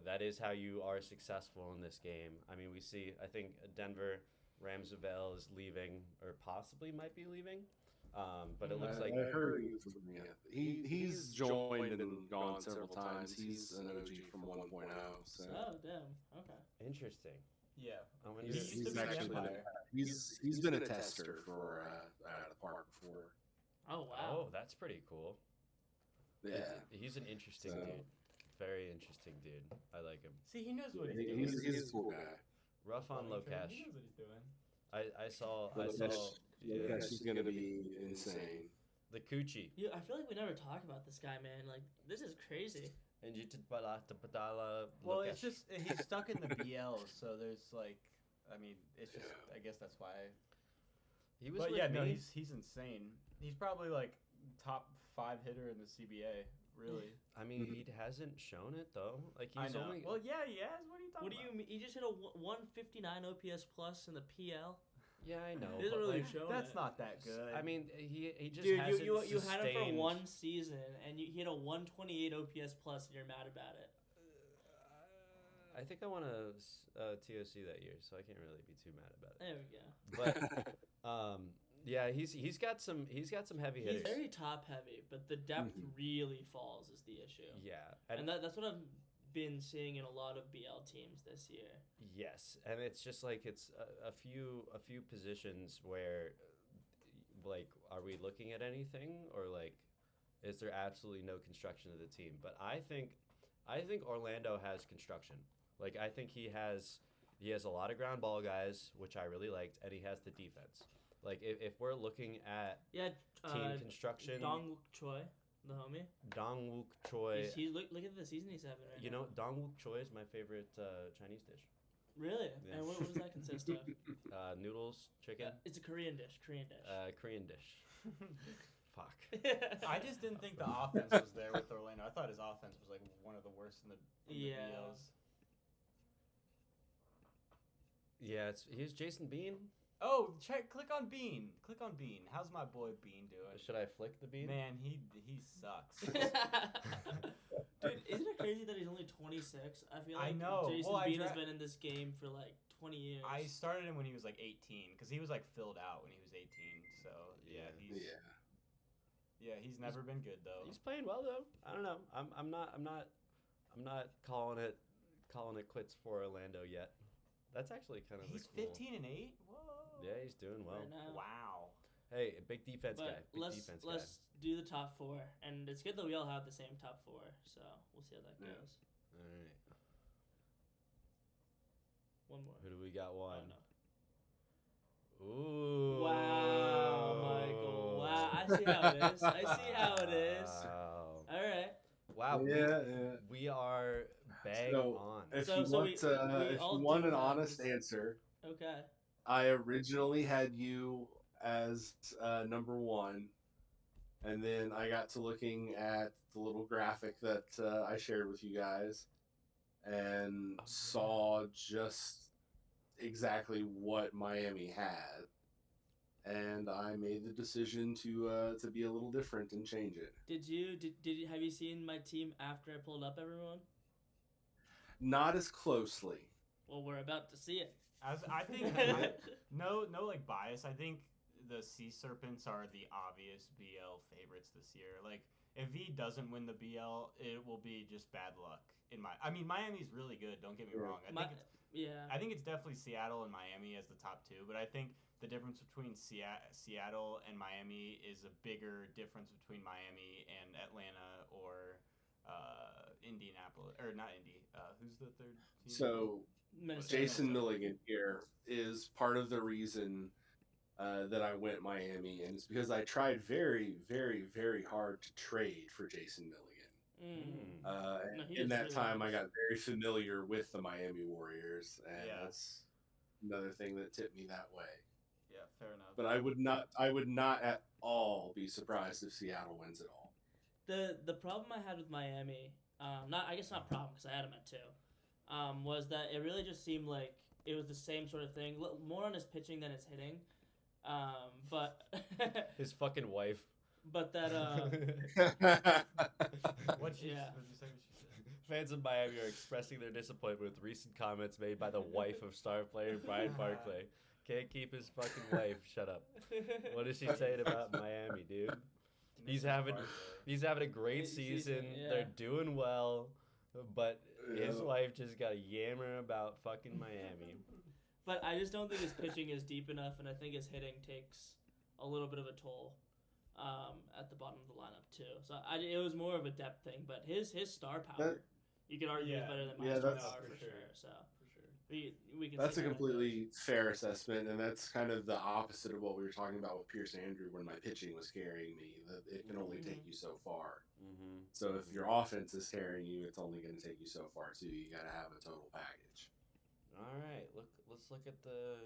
that is how you are successful in this game. I mean, we see, I think Denver Ramsavale is leaving, or possibly might be leaving. But it looks like I heard he's joined and gone several times. He's an OG from 1.0. So oh damn, okay. interesting. Yeah. I wonder He if- used to be actually been Empire. he's been a tester for the park before. Oh wow. Oh, that's pretty cool. Yeah, He's an interesting So- dude. Very interesting dude. I like him. See, he knows what he's doing. he's a cool guy. Rough on low cash. He knows what he's doing. I saw Yeah, she's gonna be insane. the coochie. Yeah, I feel like we never talk about this guy, man. Like this is crazy. And you did Padala. Well, it's just he's stuck in the BL, so there's like, I mean, it's just I guess that's why. he was But with yeah, me. no, he's insane. He's probably like top 5 hitter in the CBA, really. I mean, he hasn't shown it though. Like I he's know. only. Well, yeah, he has. What are you talking What do about? you mean? He just hit a 159 OPS plus in the PL. Yeah, I know. He hasn't but, really like, shown That's it. not that good. I mean, he just Dude, hasn't you had him for sustained- one season, and he had a 128 OPS plus, and you're mad about it. I think I won a TOC that year, so I can't really be too mad about it. There we go. But yeah, he's got some heavy He's hitters. very top heavy, but the depth really falls is the issue. Yeah, And that's what I've been seeing in a lot of BL teams this year. yes, and it's just like it's a few positions where, like, are we looking at anything, or like, is there absolutely no construction of the team? But I think Orlando has construction. Like, I think he has a lot of ground ball guys, which I really liked, and he has the defense. Like, if we're looking at team construction, Dongwook Choi, the homie. Dongwook Choi. Look at the season he's having right You now. know, Dongwook Choi is my favorite Chinese dish. Really? Yeah. And what does that consist of? Noodles, chicken, It's a Korean dish. Korean dish. Fuck. I just didn't think the offense was there with Orlando. I thought his offense was like one of the worst in the BLs. Yeah, he's Jason Bean. Oh, click on Bean. Click on Bean. How's my boy Bean doing? Should I flick the Bean? Man, he sucks. Dude, isn't it crazy that he's only 26? I feel like I know. Jason Well, Bean has been in this game for like 20 years. I started him when he was like 18 because he was like filled out when he was 18. So yeah, he's never been good though. He's playing well though. I don't know. I'm not calling it quits for Orlando yet. That's actually kind of He's cool. 15 and 8. Whoa. Yeah, he's doing well. Right now. Wow. Hey, big defense guy. But let's do the top four, and it's good that we all have the same top four. So we'll see how that goes. All right. One more. Who do we got? One. Oh, no. Ooh. Wow, Michael. Wow, I see how it is. I see how it is. Wow. All right. Wow. Yeah. We are bang So, on. If So- you so want, we if all you want do an that. honest answer, Okay. I originally had you as number one, and then I got to looking at the little graphic that I shared with you guys, and saw just exactly what Miami had, and I made the decision to be a little different and change it. Did you have you seen my team after I pulled up everyone? Not as closely. Well, we're about to see it. As I think no like bias. I think the Sea Serpents are the obvious BL favorites this year. Like if he doesn't win the BL, it will be just bad luck. I mean Miami's really good. Don't get me wrong. I think it's definitely Seattle and Miami as the top two. But I think the difference between Seattle and Miami is a bigger difference between Miami and Atlanta or Indianapolis or not Indy. Who's the third team? So Minnesota. Jason Milligan here is part of the reason that I went Miami, and it's because I tried very, very, very hard to trade for Jason Milligan. No, he In is that really time, I nice. got very familiar with the Miami Warriors, and Yeah. that's another thing that tipped me that way. Yeah, fair enough. But I would not at all be surprised if Seattle wins it all. The problem I had with Miami, not problem because I had him at 2, was that it really just seemed like it was the same sort of thing, more on his pitching than his hitting, but His fucking wife. but that What'd you Yeah. say? What she said? Fans of Miami are expressing their disappointment with recent comments made by the wife of star player Brian Barclay. Can't keep his fucking wife. Shut up. What is she saying about Miami, dude? He's having a great season. Yeah. They're doing well, but his Yeah. wife just got to yammer about fucking Miami. But I just don't think his pitching is deep enough, and I think his hitting takes a little bit of a toll at the bottom of the lineup too. So it was more of a depth thing, but his star power, you could argue, is better than my Yeah, star that's- power for sure. So we can. That's a sit here and completely fair assessment, and that's kind of the opposite of what we were talking about with Pierce Andrew when my pitching was carrying me. That it can only take you so far. Mm-hmm. So if your offense is carrying you, it's only going to take you so far too. You got to have a total package. All right, let's look at the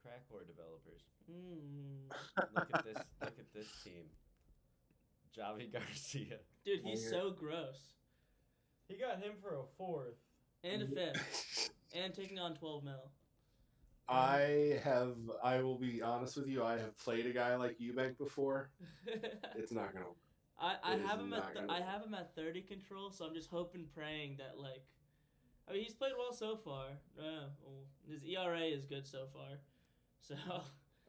crack war developers. Mm. Look at this team. Javi Garcia. Dude, he's so gross. He got him for a 4th. And a 5th. And taking on 12 mil. I will be honest with you. I have played a guy like Eubank before. It's not gonna work. I It is have him not gonna I work. have him at 30 control, so I'm just hoping, praying that like, I mean, he's played well so far. Well, his ERA is good so far, so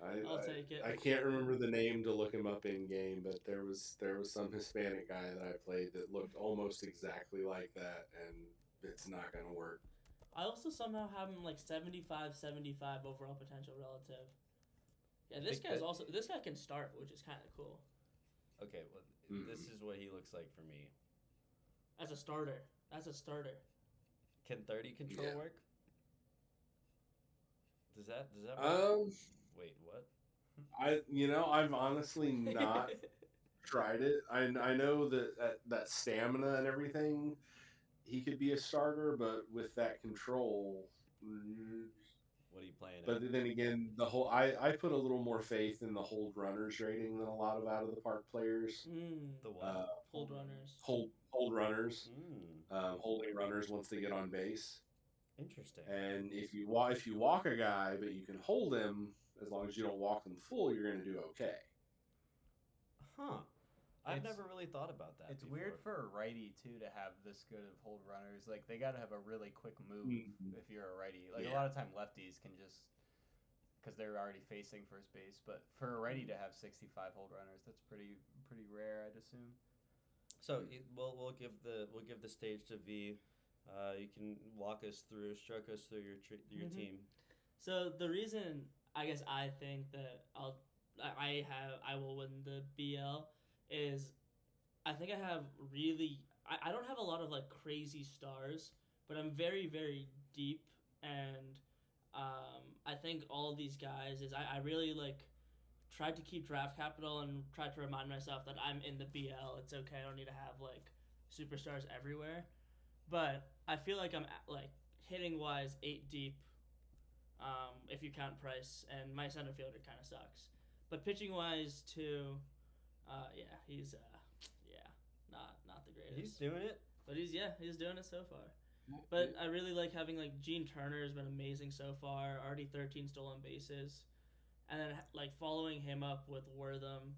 I'll take it. I can't remember the name to look him up in game, but there was some Hispanic guy that I played that looked almost exactly like that, and it's not gonna work. I also somehow have him like 75 overall potential relative. Yeah, this guy can start, which is kind of cool Okay, well, this is what he looks like for me. as a starter. Can 30 control Yeah. work? Does that work? Wait, what? I've honestly not tried it. I know that stamina and everything, he could be a starter, but with that control, What are you playing at? but then again, I put a little more faith in the hold runners rating than a lot of out of the park players. The what? Hold runners. Hold runners, Mm, holding runners once they get on base. interesting. And if you walk a guy, but you can hold him as long as you don't walk them full, you're going to do okay. Huh. I've It's- never really thought about that. It's before. weird for a righty too to have this good of hold runners. Like they got to have a really quick move if you're a righty. Like a Yeah. lot of time lefties can just because they're already facing first base. But for a righty to have 65 hold runners, that's pretty rare, I'd assume. So we'll give the stage to V. You can stroke us through your team. So the reason I guess I think that I will win the BL is I think I have I don't have a lot of like crazy stars, but I'm very, very deep, and I think all of these guys is I really like tried to keep draft capital and tried to remind myself that I'm in the BL. It's okay. I don't need to have like superstars everywhere, but I feel like I'm like hitting wise 8 deep. If you count Price, and my center fielder kind of sucks, but pitching wise too, he's not the greatest. He's doing it. But he's doing it so far. But I really like having like Gene Turner has been amazing so far. Already 13 stolen bases, and then like following him up with Wortham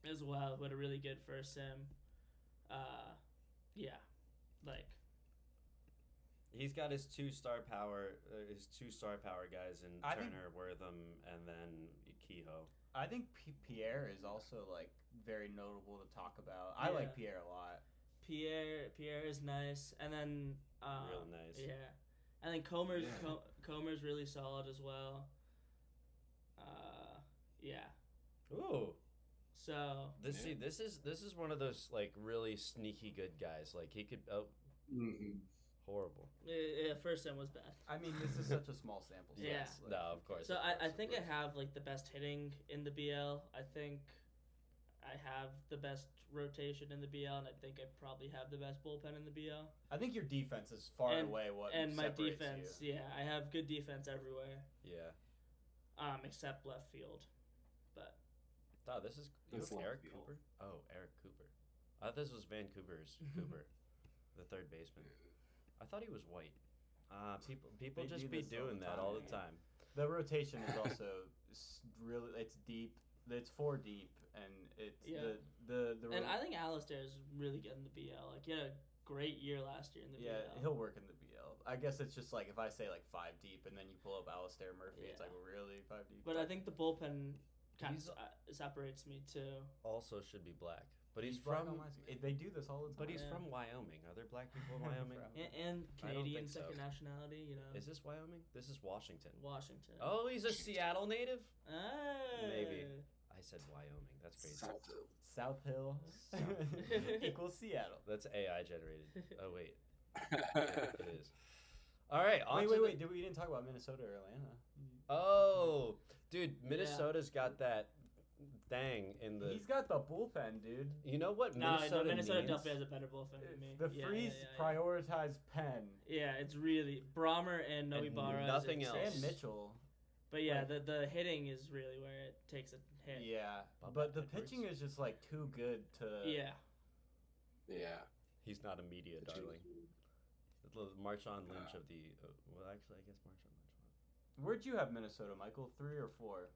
as well, who had a really good first sim. Like He's got his two star power guys in I think- Turner, Wortham, and then Kehoe. I think Pierre is also like very notable to talk about. I like Pierre a lot. Pierre is nice, and then Real nice. Yeah, and then Comer's really solid as well. Ooh. So This is one of those like really sneaky good guys. Like he could horrible. first sim was bad. I mean, this is such a small sample size. Yeah. like- No, of course. So of I course, think of I course. have like the best hitting in the BL. I think I have the best rotation in the BL, and I think I probably have the best bullpen in the BL. I think your defense is far and away what And my separates defense, you. yeah, I have good defense everywhere, Yeah. except left field. But Oh, this is That's Eric left field. Cooper. Oh, Eric Cooper. I thought this was Vancouver's Cooper, the third baseman. I thought he was white. People They just do be this all doing the that time, all the man. time. The rotation is also really it's deep. It's 4 deep, and it's the and I think Alistair is really good in the BL. Like he had a great year last year in the yeah, BL. he'll work in the BL. I guess it's just like if I say like 5 deep, and then you pull up Alistair Murphy, it's Yeah. like really 5 deep. But I think the bullpen kind He's- of separates me too. Also should be black, but he's black from. on my skin. They do this all the time. But he's Yeah. from Wyoming. Are there black people in Wyoming? And I don't Canadian think so. second nationality, you know. Is this Wyoming? This is Washington. Washington. Oh, he's a Seattle native. Hey. Maybe. I said Wyoming. That's crazy. South Hill equals Seattle. That's AI generated. Oh wait, it is. All right. On Wait. We didn't talk about Minnesota or Atlanta. Oh, dude, Minnesota's got that thing in the. He's got the bullpen, dude. You know what No, Minnesota Minnesota needs? definitely has a better bullpen than me. The Freeze prioritized pen. Yeah, it's really Brahmer and And Noibara. nothing is else. insane. And Mitchell. But yeah, Like- the hitting is really where it takes a hit. Yeah, Bubba but the Edwards. pitching is just like too good to. Yeah. Yeah. He's not a media darling. The Marshawn Lynch of the. Well, actually, I guess Marshawn Lynch. Where'd you have Minnesota, Michael? 3 or 4?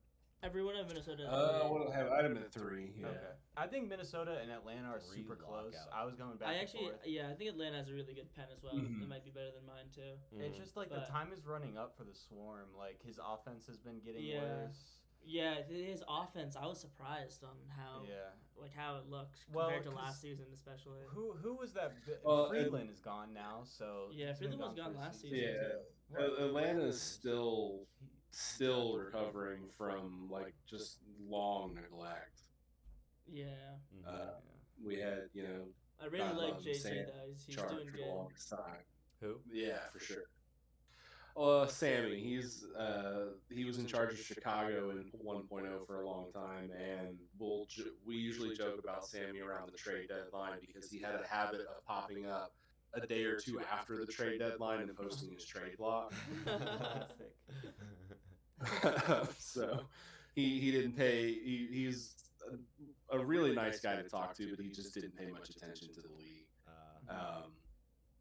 Everyone in Minnesota. What do I have? I had him at 3. Yeah. Okay. I think Minnesota and Atlanta are 3 super close. lockout. I was going back I and actually, forth. yeah, I think Atlanta has a really good pen as well. Mhm. It might be better than mine too. It's just like But- the time is running up for the Swarm. Like his offense has been getting Yeah. worse. Yeah, his offense. I was surprised on how how it looks Well, compared to 'cause last season, especially. Who was that? Well, Freeland is gone now, so Yeah, he's been Freeland was gone for a last season. season. Yeah. Atlanta's still recovering from like just long neglect. Yeah, We had I really God like love JT Sam though. He's charge doing for the good. longest time. Who? Yeah, for sure. Sammy, he was in charge of Chicago in 1.0 for a long time, and we usually joke about Sammy around the trade deadline because he had a habit of popping up a day or two after the trade deadline and posting his trade block. So he didn't pay. He's a really nice guy to talk to, but he just didn't pay much attention to the league.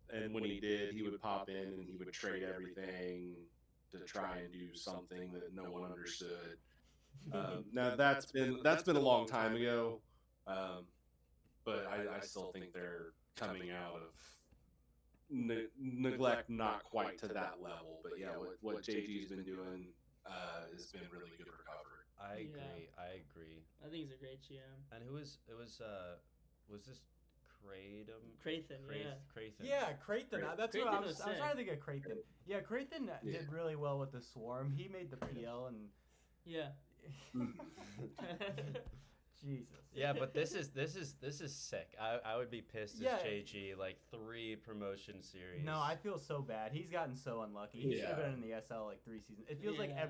And when he did, he would pop in and he would trade everything to try and do something that no one understood. Now that's been a long time ago, but I still think they're coming out of neglect, not quite to that level. But yeah, what JG's been doing has been really good recovery. I Yeah. agree. I agree. I think he's a great GM. And who was it? Was this Kratom? Crathan, yeah. Crathan. Yeah, Creighton. That's what I Creighton was. was I was sick. trying to think of Creighton. Yeah, Creighton did really well with the Swarm. He made the PL and Yeah. Jesus. Yeah, but this is sick. I would be pissed Yeah. as JG, like 3 promotion series. No, I feel so bad. He's gotten so unlucky. He should have Yeah. been in the SL like 3 seasons. It feels like Yeah.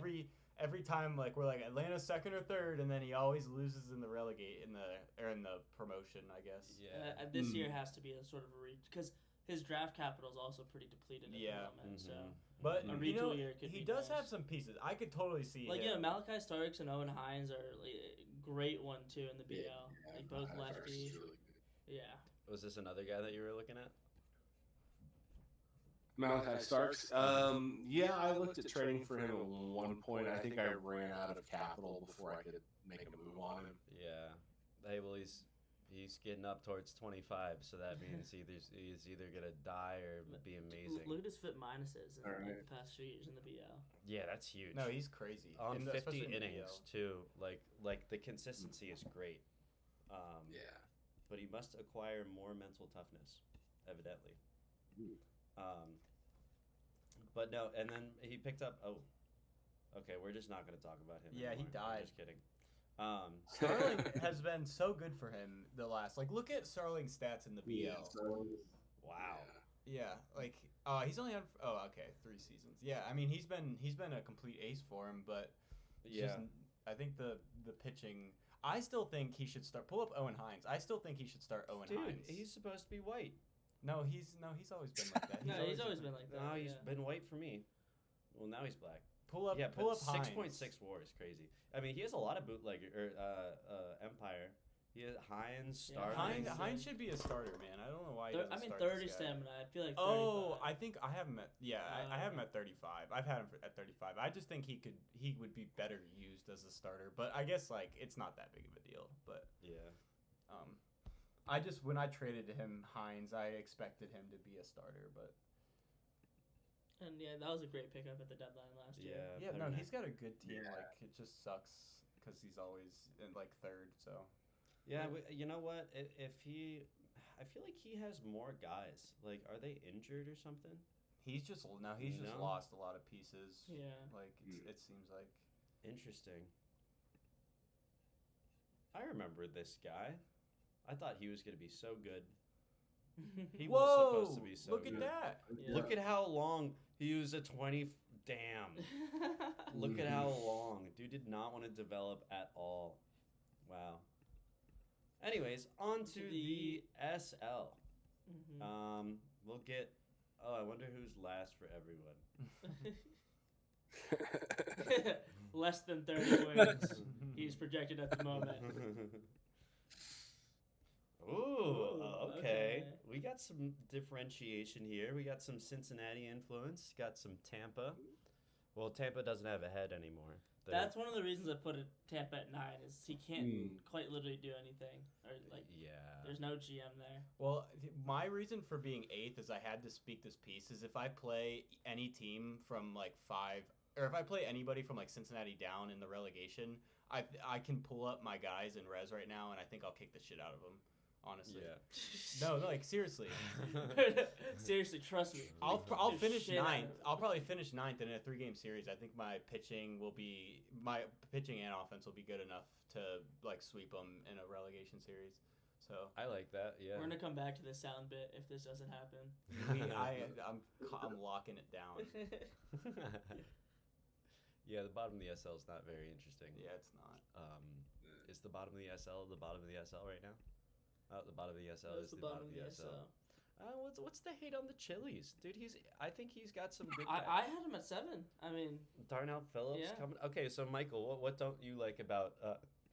every time like we're like Atlanta's 2nd or 3rd, and then he always loses in the relegate in the promotion, I guess. Yeah. This year has to be a sort of a reach because his draft capital is also pretty depleted at Yeah. the moment. So, But A you know, retool year could he be does nice. have some pieces. I could totally see like him. Malachi Starks and Owen Hines are like, a great one too in the BL. Yeah, Like both Starks is lefties. really good. Yeah. Was this another guy that you were looking at? Malachi Starks. Yeah, I looked at trading for him at one point. I think I ran out of capital before I could make a move on him. Yeah. Hey, well, he's getting up towards 25, so that means he's either gonna die or be amazing. Look at his fit minuses in All right. the past few years in the BL. Yeah, that's huge. No, he's crazy. on 50 especially in the innings BL. too. Like the consistency is great. Yeah. But he must acquire more mental toughness, evidently. But no, and then he picked up. Oh, okay. We're just not going to talk about him. Yeah, he anymore. I'm died. just kidding. Starling has been so good for him the last. Like, look at Starling's stats in the BL. Wow. Yeah, like he's only on. Oh, okay, 3 seasons. Yeah, I mean he's been a complete ace for him, but it's Yeah. just, I think the pitching. I still think he should start. Pull up Owen Hines. I still think he should start Owen Dude, Hines. he's supposed to be white. No, he's always been like that. No, he's always been like that. No, he's yeah. been white for me. Well, now he's black. Pull up. Yeah, pull but up Hines. 6.6 WAR is crazy. I mean, he has a lot of bootlegger Empire. He has Hines, Yeah, Starling. Hines should be a starter, man. I don't know why. He I doesn't mean, start 30 this guy. stamina. I feel like 35. Oh, I think I have him at I have him okay. at 35. I've had him at 35. I just think he would be better used as a starter, but I guess like it's not that big of a deal. But Yeah. I just when I traded him Hines, I expected him to be a starter, but And yeah, that was a great pickup at the deadline last year. Yeah. yeah, no, he's got a good team. Yeah. Like it just sucks because he's always in like 3rd. So Yeah, you know what? If he, I feel like he has more guys. Like, are they injured or something? he's just No? lost a lot of pieces. Yeah. Like it seems like. Interesting. I remember this guy. I thought he was going to be so good. He was Whoa! supposed to be so Look good. at that. Yeah. Look at how long he was a 20. Damn. Look at how long. Dude did not want to develop at all. Wow. Anyways, on to the SL. Mhm. We'll get. Oh, I wonder who's last for everyone. Less than 30 wins. He's projected at the moment. Ooh, okay. okay. We got some differentiation here. We got some Cincinnati influence. Got some Tampa. Well, Tampa doesn't have a head anymore. That's one of the reasons I put Tampa at 9 is he can't quite literally do anything. Or there's no GM there. Well, my reason for being 8th is I had to speak this piece is if I play any team from like 5, or if I play anybody from like Cincinnati down in the relegation, I can pull up my guys in res right now, and I think I'll kick the shit out of them. Honestly. Yeah. No, like seriously. Seriously, trust me. I'll finish 9th. I'll probably finish 9th in a 3-game series. I think my pitching and offense will be good enough to like sweep them in a relegation series. So I like that. Yeah. We're gonna come back to this sound bit if this doesn't happen. I'm locking it down. Yeah, the bottom of the SL is not very interesting. Yeah, it's not. Is the bottom of the SL the bottom of the SL right now? The bottom of the SL is the bottom of the SL. What's the hate on the Chili's, dude? I think he's got some good. I had him at 7. I mean, Darnell Phillips coming. Okay, so Michael, what don't you like about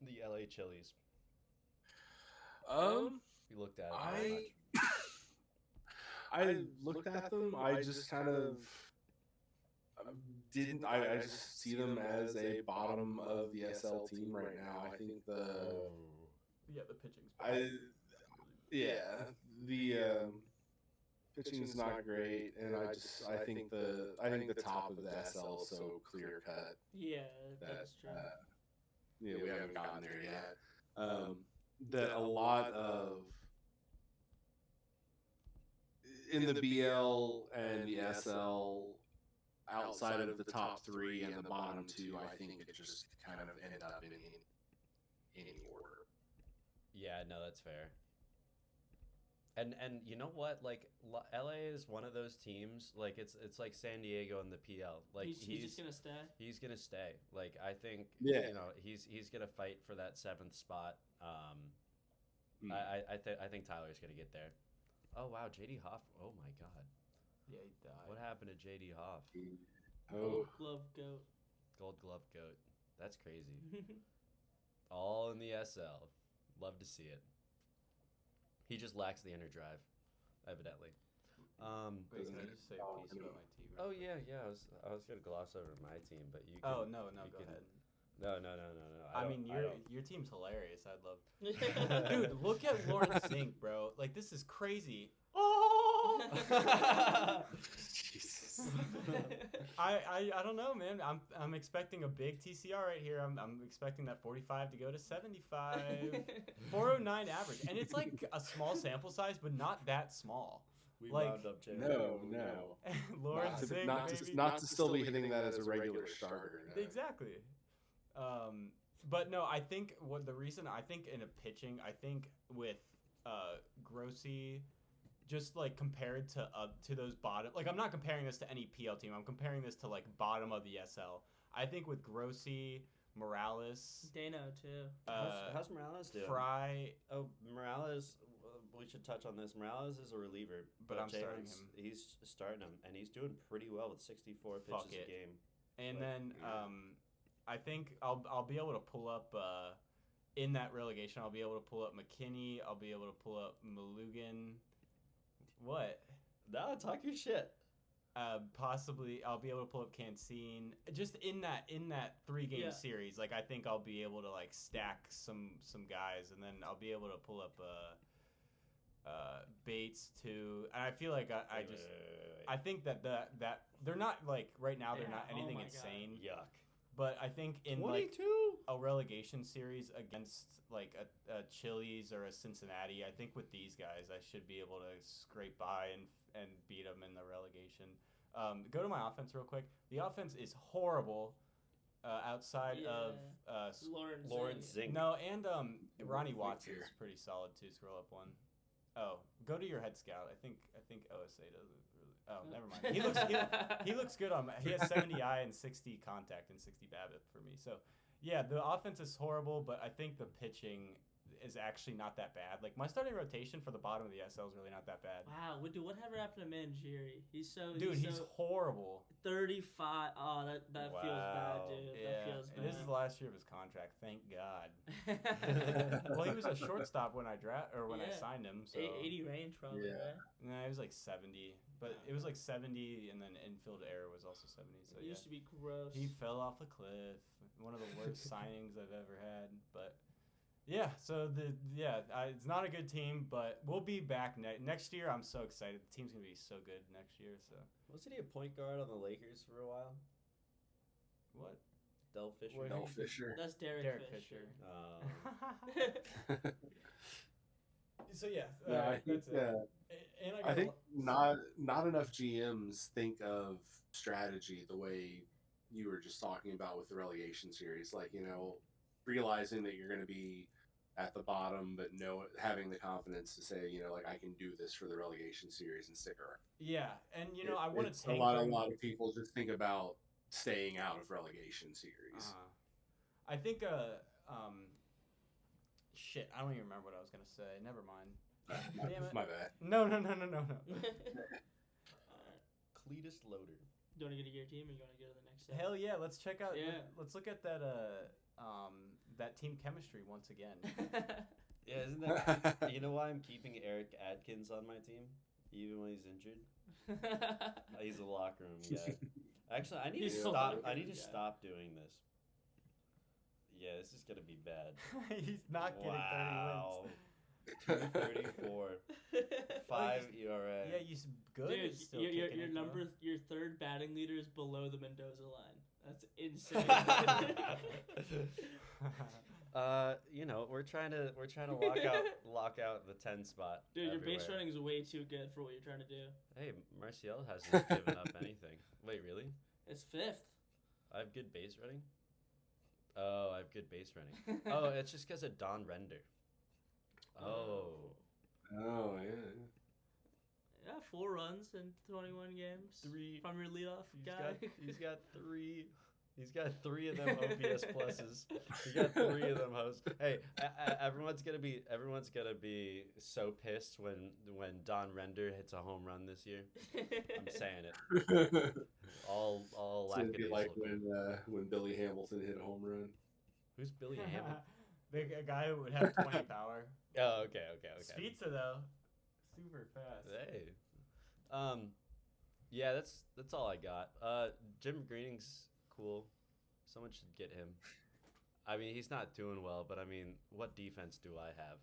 the LA Chili's? You looked at it. I looked at them. I just kind of didn't. I just see them as a bottom of the SL team right now. I think the pitching's. The pitching's not great, and I think the top of the SL is so clear cut. Yeah, that's true. We haven't gotten there yet. That a lot of in the BL and the SL, outside of the top 3 and the bottom 2, I think it just kind of end up in any order. Yeah, no, that's fair. And you know what? Like LA is one of those teams. Like it's like San Diego in the PL. Like he's just gonna stay. He's gonna stay. Like I think he's gonna fight for that 7th spot. I think Tyler's gonna get there. Oh wow, JD Hoff. Oh my God. Yeah, he died. What happened to JD Hoff? Gold Glove Goat. Gold Glove Goat. That's crazy. All in the SL. Love to see it. He just lacks the inner drive, evidently. Wait, can I just say a piece about my team? Oh yeah. I was gonna gloss over my team, but you. Go ahead. No. I mean, your team's hilarious. I'd love. Dude, look at Lawrence Zink, bro. Like this is crazy. Oh. Jesus. I don't know, man. I'm expecting a big TCR right here. I'm expecting that 45 to go to 75. 409 average, and it's like a small sample size, but not that small. We like, wound up Jay. No. Lawrence Zink, not to still be hitting that as a regular starter. No. Exactly. But no, I think the reason I think in a pitching, I think with Grossi, just like compared to those bottom, like I'm not comparing this to any PL team. I'm comparing this to like bottom of the SL. I think with Grossi, Morales, Dano too. How's Morales doing? Fry. Oh, Morales. We should touch on this. Morales is a reliever, but I'm starting him. He's starting him, and he's doing pretty well with 64 pitches a game. And then I think I'll be able to pull up in that relegation. I'll be able to pull up McKinney. I'll be able to pull up Malugan. What? No, talk your shit. Possibly, I'll be able to pull up Cancine. Just in that 3-game series, like I think I'll be able to like stack some guys, and then I'll be able to pull up Bates too. And I feel like I think that they're not like right now they're not anything insane. God. Yuck. But I think in 22? like a relegation series against like a Chili's or a Cincinnati, I think with these guys I should be able to scrape by and beat them in the relegation. Go to my offense real quick. The offense is horrible outside of Lawrence Zink. No, and Ronnie Watts is pretty solid too. Scroll up one. Oh, go to your head scout. I think OSA doesn't. Oh, never mind. He looks good on. He has 70 eye and 60 contact and 60 BABIP for me. So, yeah, the offense is horrible, but I think the pitching is actually not that bad. Like my starting rotation for the bottom of the SL is really not that bad. Wow, dude, whatever happened to Manjiri? He's He's horrible. 35. Oh, that feels bad, dude. Yeah, That feels bad. this is the last year of his contract. Thank God. Well, he was a shortstop when I signed him. So 80 range probably. Yeah. Right? Nah, he was like 70, but it was like 70, and then infield error was also 70. So It used to be gross. he fell off a cliff. One of the worst signings I've ever had. But yeah, so it's not a good team, but we'll be back next year. I'm so excited. The team's gonna be so good next year. So Wasn't he a point guard on the Lakers for a while? what? Del Fisher. Where Del Fisher. That's Derek Fisher. So yeah, No, I think that's it. And I think not enough GMs think of strategy the way you were just talking about with the relegation series. Like, realizing that you're going to be at the bottom, but having the confidence to say, like, I can do this for the relegation series and stick around. Yeah, and I want to take a lot of people just think about staying out of relegation series. I think shit, I don't even remember what I was gonna say. Never mind. Damn it. My bad. No. Cletus Loader. Do you want to get to your team, or you want to go to the next step? Hell yeah, let's check out. Yeah. Let's look at that that team chemistry once again. Yeah, isn't that? You know why I'm keeping Eric Adkins on my team, even when he's injured? He's a locker room guy. Actually, I need to stop doing this. Yeah, this is gonna be bad. He's not getting 30 wins. 234, 5 ERA. Yeah, he's good. Dude, He's still your kicking it, number, though. your third batting leader is below the Mendoza line. That's insane. We're trying to lock out the 10 spot. Dude, your everywhere. base running is way too good for what you're trying to do. Hey, Marcial hasn't given up anything. Wait, really? It's 5th. I have good base running? Oh, I have good base running. Oh, it's just because of Don Render. Oh. Oh, yeah. Yeah, 4 runs in 21 games. 3 from your leadoff guy. He's got 3. He's got 3 of them OPS pluses. He got 3 of them hosts. Hey, everyone's gonna be so pissed when Don Render hits a home run this year. I'm saying it. All It's gonna be like when Billy Hamilton hit a home run. Who's Billy Hamilton? A guy who would have 20 power. Oh, okay. Pizza though, super fast. Hey, yeah, that's all I got. Jim Greening's cool. Someone should get him. I mean, he's not doing well, but I mean, what defense do I have?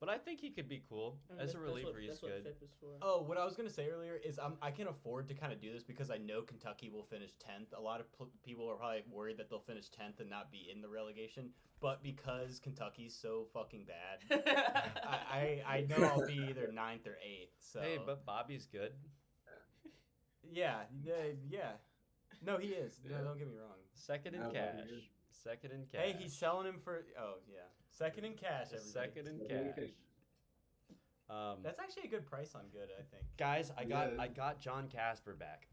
But I think he could be cool as a reliever. He's good. That's what FIP is for. Oh, what I was gonna say earlier is I can afford to kind of do this because I know Kentucky will finish 10th. A lot of people are probably worried that they'll finish 10th and not be in the relegation. But because Kentucky's so fucking bad, I know I'll be either 9th or 8th. So Hey, but Bobby's good. yeah. No, he is. No, don't get me wrong. Second in cash. Second in cash. Hey, he's selling him for. Oh yeah, second in cash. Everybody. Second in cash. That's actually a good price on good, I think. Guys, I got John Casper back.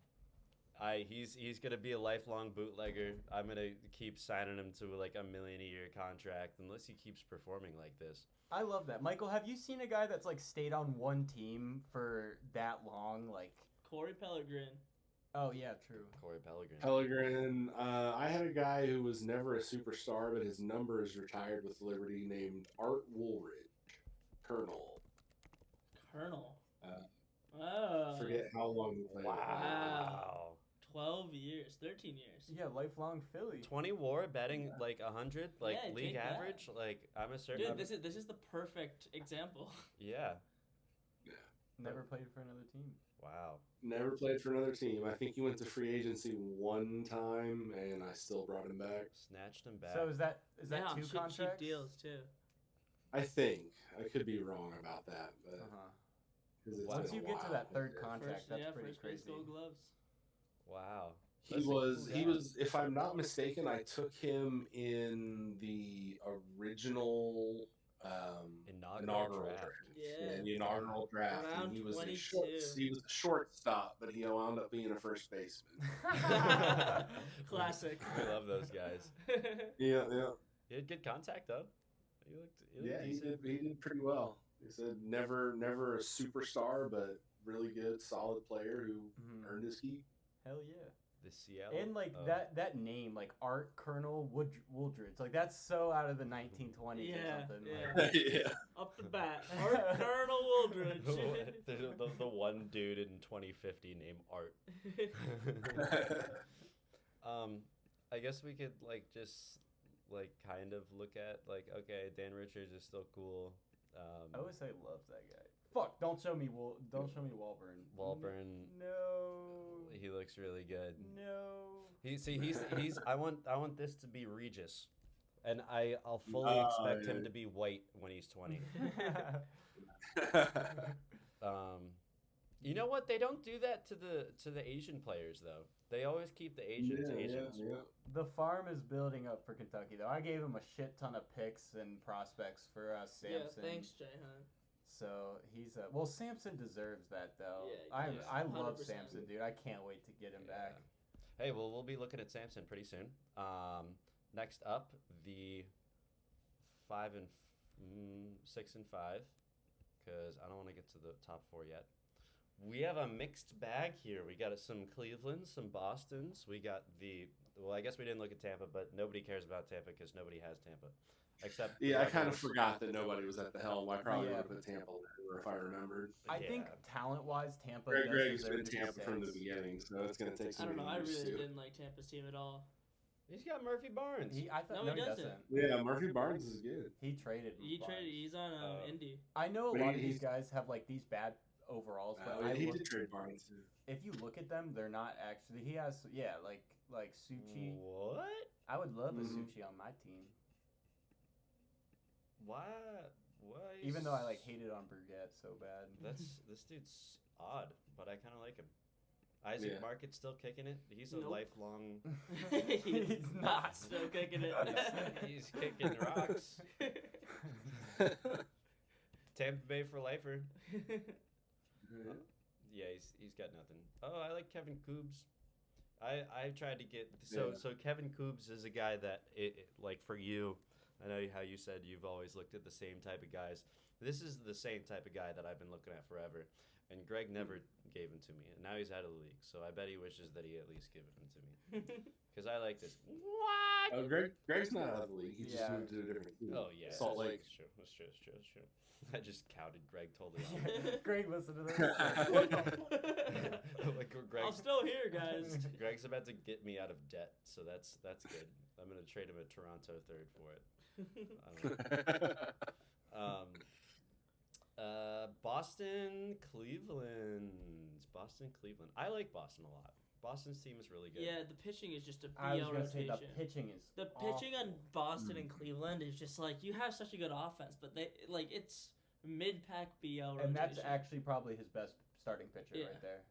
He's gonna be a lifelong bootlegger. I'm gonna keep signing him to like $1 million a year contract unless he keeps performing like this. I love that. Michael, have you seen a guy that's like stayed on one team for that long? Like Corey Pellegrin. Oh yeah, true. Corey Pellegrin. I had a guy who was never a superstar, but his number is retired with Liberty, named Art Woolridge, Colonel. Forget how long he played. Wow. 12 years, 13 years. Yeah, lifelong Philly. 20 WAR, betting like 100, like Yeah, league take that. average. Like I'm a certain. Dude, this is the perfect example. Yeah. Never played for another team. Wow. Never played for another team. I think he went to free agency one time, and I still brought him back. Snatched him back. So is that Yeah, 2 cheap contracts? deals too. I think. I could be wrong about that, but 'cause it's Once been you a get to while. that third contract, that's pretty first base crazy. Gold Gloves. Wow. He That's a was, cool guy. if I'm not mistaken, I took him in the original inaugural draft. Yeah. In the inaugural draft, Round and he was 22. he was a shortstop, but he wound up being a first baseman. Classic. I love those guys. Yeah. He had good contact though. He looked He decent. did pretty well. He said never a superstar, but really good, solid player who earned his keep. Hell yeah. The Seattle. And like that name, like Art Colonel Woodridge, like that's so out of the 1920s or something. Yeah. Like, Yeah. Up the bat, Art Colonel Woodridge. the one dude in 2050 named Art. I guess we could just kind of look at okay, Dan Richards is still cool. I always say loves that guy. Fuck! Don't show me Walburn. Walburn. No. He looks really good. No. He's I want this to be Regis, and I'll fully expect him to be white when he's 20. You know what? They don't do that to the Asian players though. They always keep the Asians Asians. Yeah. The farm is building up for Kentucky though. I gave him a shit ton of picks and prospects for Samson. Yeah, thanks, Jay Hunt. So he's well. Samson deserves that though. Yeah, I love 100%. Samson, dude. I can't wait to get him back. Hey, well, we'll be looking at Samson pretty soon. Next up, the 6 and 5, because I don't want to get to the top 4 yet. We have a mixed bag here. We got some Cleveland, some Bostons. We got I guess we didn't look at Tampa, but nobody cares about Tampa because nobody has Tampa. Except I kind of forgot that nobody was at the helm. I probably would have put Tampa there if I remembered. I think talent-wise, Tampa. Greg's been Tampa from the beginning, so it's going to take some. I don't know. I really too. didn't like Tampa's team at all. He's got Murphy Barnes. I thought, No, he he doesn't. Yeah, Murphy Barnes is good. He traded. He's on Indy. I know a lot of these guys have these bad overalls, but he did trade Barnes too. If you look at them, they're not actually. He has like Suchi. What? I would love a Suchi on my team. Why? Even though I hated on Burgett so bad. This dude's odd, but I kind of like him. Isaac Market's still kicking it. He's a lifelong. He's not still kicking it. He's kicking rocks. Tampa Bay for lifer. Yeah, he's got nothing. Oh, I like Kevin Koobs. I tried to get so Kevin Koobs is a guy that for you. I know how you said you've always looked at the same type of guys. This is the same type of guy that I've been looking at forever. And Greg never gave him to me. And now he's out of the league. So I bet he wishes that he at least give him to me. Because I like this. What? Oh, Greg's not out of the league. He just moved to a different team. Oh, yeah. Salt Lake. That's true. I just counted Greg totally. Greg, listen to this. I'm still here, guys. Greg's about to get me out of debt. So that's good. I'm going to trade him a Toronto third for it. Boston, Cleveland. I like Boston a lot. Boston's team is really good. Yeah, the pitching is just a I was BL gonna say rotation. the pitching is The pitching on Boston and Cleveland is just you have such a good offense, but it's mid-pack BL rotation. And that's actually probably his best starting pitcher right there.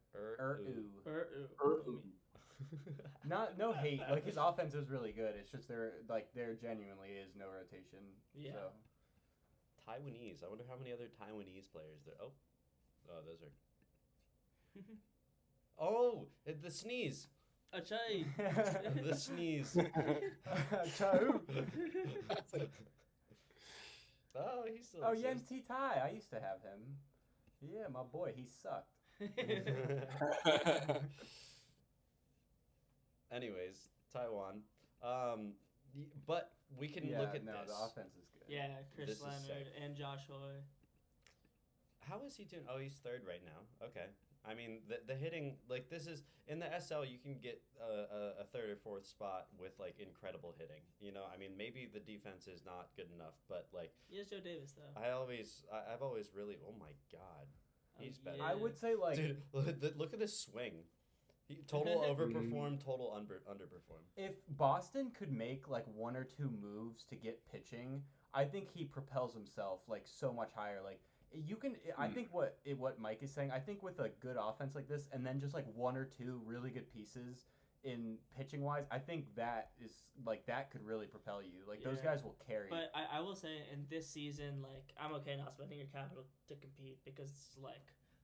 No hate. His offense is really good. It's just there genuinely is no rotation. Yeah. So. Taiwanese. I wonder how many other Taiwanese players there. Oh, those are. Oh, the sneeze. Achai. The sneeze. Chau. Oh, he still. Oh, Yen T Tai. I used to have him. Yeah, my boy. He sucked. Anyways, Taiwan. But we can look at this. The offense is good. Yeah, Chris Leonard and Josh Hoy. How is he doing? Oh, he's third right now. Okay. I mean, the hitting, this is, in the SL, you can get a third or fourth spot with, incredible hitting. I mean, maybe the defense is not good enough, but, He has Joe Davis, though. I've always really, oh, my God. He's better. I would say, Dude, look at this swing. Total overperform, total underperform. If Boston could make, one or two moves to get pitching, I think he propels himself, so much higher. You can. I think what Mike is saying. I think with a good offense like this, and then just one or two really good pieces in pitching wise, I think that is that could really propel you. Those guys will carry. But I will say in this season, I'm okay not spending your capital to compete because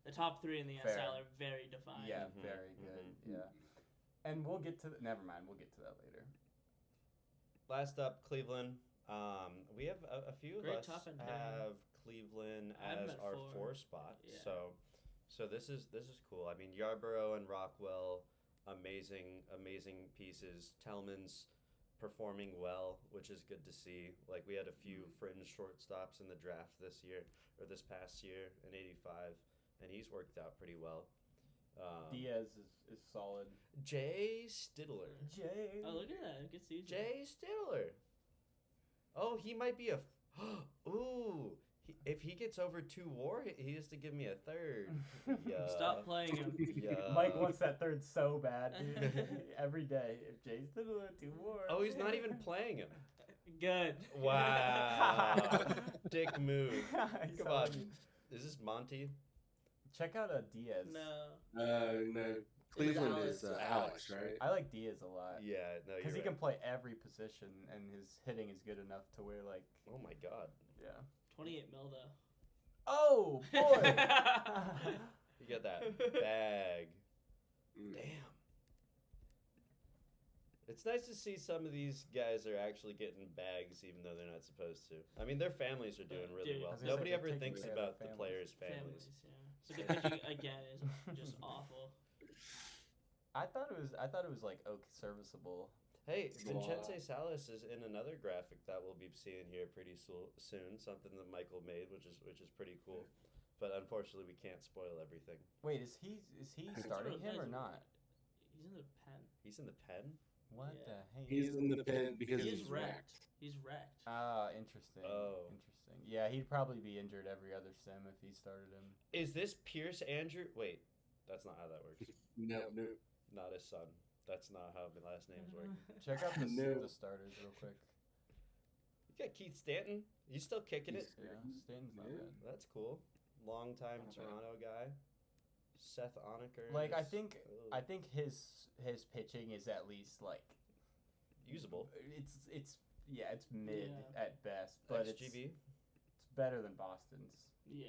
the top 3 in the SL are very defined. Yeah, very good. Yeah, and we'll get to. Never mind. We'll get to that later. Last up, Cleveland. We have a few of Great us top end have Cleveland I have as them at our 4 4. spot. Yeah. So this is cool. I mean, Yarborough and Rockwell, amazing pieces. Tellman's performing well, which is good to see. Like we had a few fringe shortstops in the draft this past year in '85, and he's worked out pretty well. Diaz is solid. Jay Stidler. Jay. Oh, look at that. Good season. Jay Stidler. Oh, he might be a. Ooh. If he gets over 2 WAR, he has to give me a third. Yeah. Stop playing him. Yeah. Mike wants that third so bad, dude. Every day. If Jay's still doing 2 more. Oh, he's not even playing him. Good. Wow. Dick move. He's Come so on. lucky. Is this Monty? Check out Diaz. No. No. Cleveland Alex. is Alex, right? I like Diaz a lot. Yeah, no, you're Because he right. can play every position, and his hitting is good enough to where, like, Oh my God. yeah. 28 mil though. Oh, boy! You got that bag. Damn. It's nice to see some of these guys are actually getting bags even though they're not supposed to. I mean, their families are doing really Dude. well. I was gonna Nobody say, ever they're taking thinks care of about their the players' families. Yeah. So the pitching again is just awful. I thought it was like okay, serviceable. Hey, Wow. Vincenzo Salas is in another graphic that we'll be seeing here pretty soon. Something that Michael made, which is pretty cool. But unfortunately, we can't spoil everything. Wait, is he starting him or not? He's in the pen. He's in the pen. What Yeah. the heck? He's in the pen because He's he's wrecked. wrecked. He's wrecked. Ah, interesting. Oh. Interesting. Yeah, he'd probably be injured every other sim if he started him. Is this Pierce Andrew? Wait, that's not how that works. No. Not his son. That's not how the last names work. Check out the, No. the starters real quick. You got Keith Stanton. He's still kicking it. Yeah, Stanton's not Yeah. bad. That's cool. Long-time Not bad. Toronto guy. Seth Onaker. Like I is- think oh, I think his pitching is at least like usable. it's yeah, it's mid Yeah. at best, but XGB. it's better than Boston's. Yeah.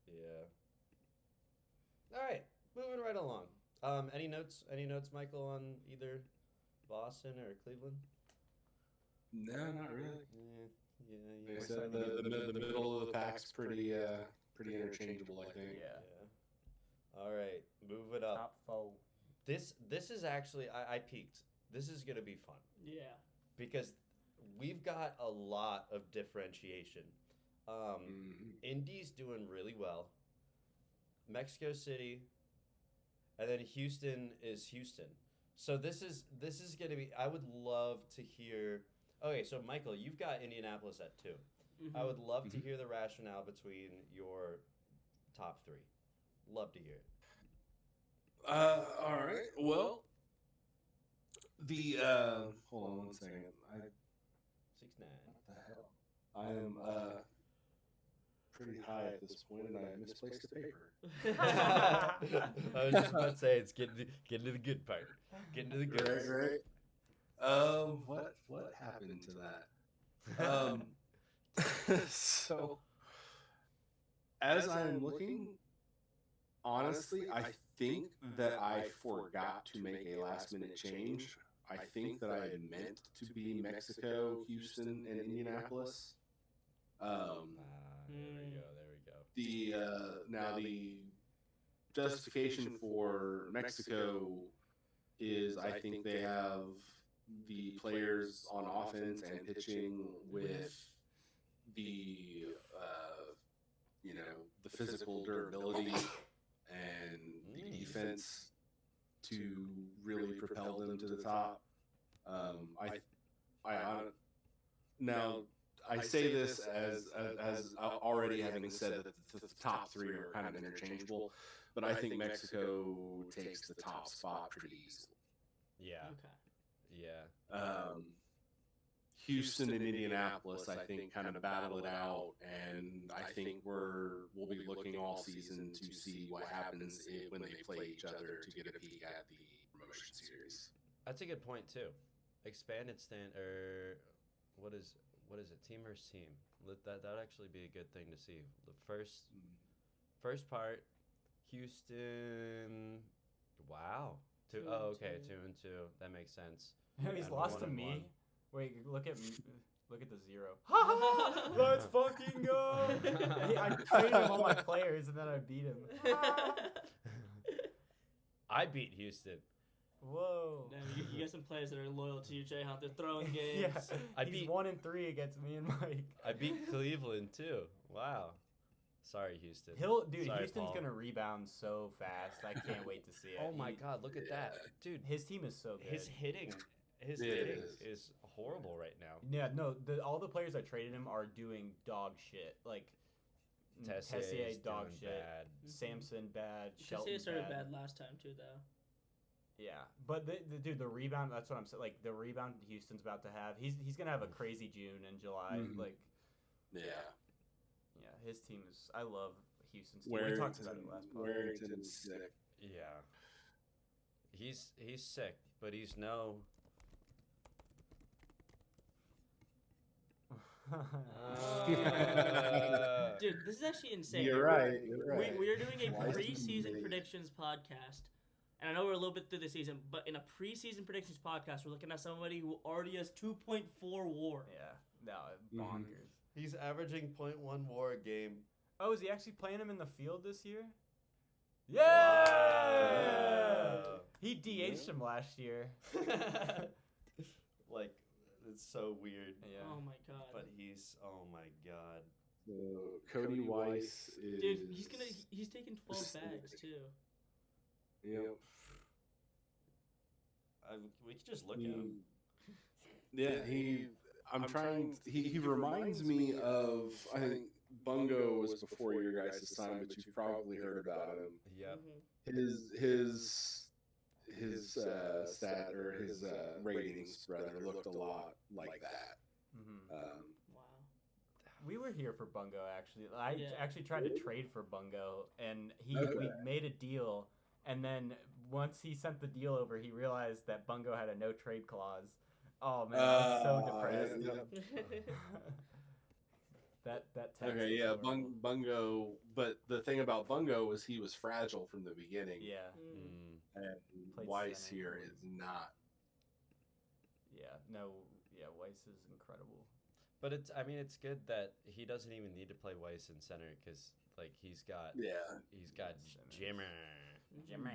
Yeah. All right, moving right along. Any notes, Michael, on either Boston or Cleveland? No, not really. Yeah. Like I said, the middle of the pack's pretty interchangeable, I think. Yeah. All right, move it up. Top 4. This is actually I peaked. This is gonna be fun Yeah. because we've got a lot of differentiation. Indy's doing really well. Mexico City, and then Houston is Houston. So this is gonna be. I would love to hear. Okay, so Michael, you've got Indianapolis at 2. I would love to hear the rationale between your top 3. Love to hear it. All right. Well, the hold on one second. 6'9". What the hell? I am pretty high at this point, and I misplaced the paper. I was just about to say it's getting to the good part. Getting to the good. Right. What happened to that? So, as I'm looking, honestly, I think that I forgot to make a last-minute change. I think that I had meant to be Mexico, Houston, and Indianapolis. There we go. Now the justification for Mexico is I think they have the players on offense and pitching with the the physical durability and the defense to really propel them to the top. I say this as already having said that the top 3 are kind of interchangeable, but I think Mexico takes the top spot pretty easily. Yeah. Okay. Yeah. Houston and Indianapolis, I think, kind of battle it out, and I think we'll be looking all season to see what happens when they play each other to get a peek at the promotion series. That's a good point too. Expanded stand or what is it? Team versus team. That would actually be a good thing to see. The first part, Houston. Wow. 2 2 oh, and okay. 2. 2 and 2. That makes sense. He's And lost 1 to and me. 1. Wait, look at me. Look at the 0. Let's fucking go! I traded him all my players and then I beat him. I beat Houston. Whoa. No, you got some players that are loyal to you, Jay Hunt. They're throwing games. Yeah, he's 1-3 against me and Mike. I beat Cleveland too. Wow. Sorry, Houston. Sorry, Houston's Paul. gonna rebound so fast. I can't wait to see it. Oh my God! Look at that, dude. His team is so good. His hitting is horrible right now. Yeah, no, all the players I traded him are doing dog shit. Like Tessier, dog shit. Bad. Samson, bad. Shelton, Tessier started bad last time too, though. Yeah, but the rebound. That's what I'm saying. Like the rebound Houston's about to have. He's gonna have a crazy June and July. Mhm. Like, Yeah. his team is. I love Houston's team. We talked about it last pod. Warrington's sick. Yeah. He's sick, but he's no. Dude, this is actually insane. You're right. We are doing a Why is he preseason late? predictions podcast. And I know we're a little bit through the season, but in a preseason predictions podcast, we're looking at somebody who already has 2.4 WAR. Yeah, no, bonkers. He's averaging 0.1 WAR a game. Oh, is he actually playing him in the field this year? Yeah! Wow. He DH'd him last year. Like, it's so weird. Yeah. Oh my god. But he's, oh my God. So Cody Weiss is. Dude, he's taking 12 bags too. Yep. We could just look at him. Yeah, I'm trying. He reminds me of. I think Bungo was before your guys' time, but you've probably heard about him. Yep. His stat or his ratings rather looked a lot like that. Mm-hmm. Wow. We were here for Bungo, actually. I Yeah. actually tried to trade for Bungo, and we Okay. made a deal, and then once he sent the deal over, he realized that Bungo had a no-trade clause. Oh, man, I was so depressed. yeah. That text Okay, was yeah, horrible. Bungo. But the thing about Bungo was he was fragile from the beginning. Yeah, And Played Weiss center. here is not. Weiss is incredible. But it's good that he doesn't even need to play Weiss in center because, like, he's got Simmons.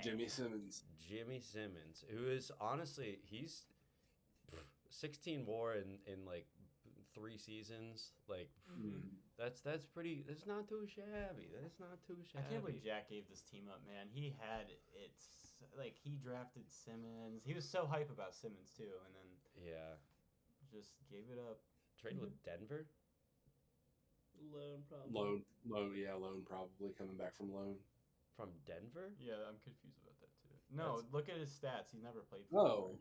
Jimmy Simmons. Jimmy Simmons, who is honestly, he's 16 WAR in like 3 seasons. Like, that's pretty. That's not too shabby. That's not too I shabby. can't believe Jack gave this team up, man. He had like he drafted Simmons. He was so hype about Simmons too, and then just gave it up. Trade with Denver. Loan probably. Loan probably coming back from loan. From Denver? Yeah, I'm confused about that too. No, look at his stats. He's never played for Denver.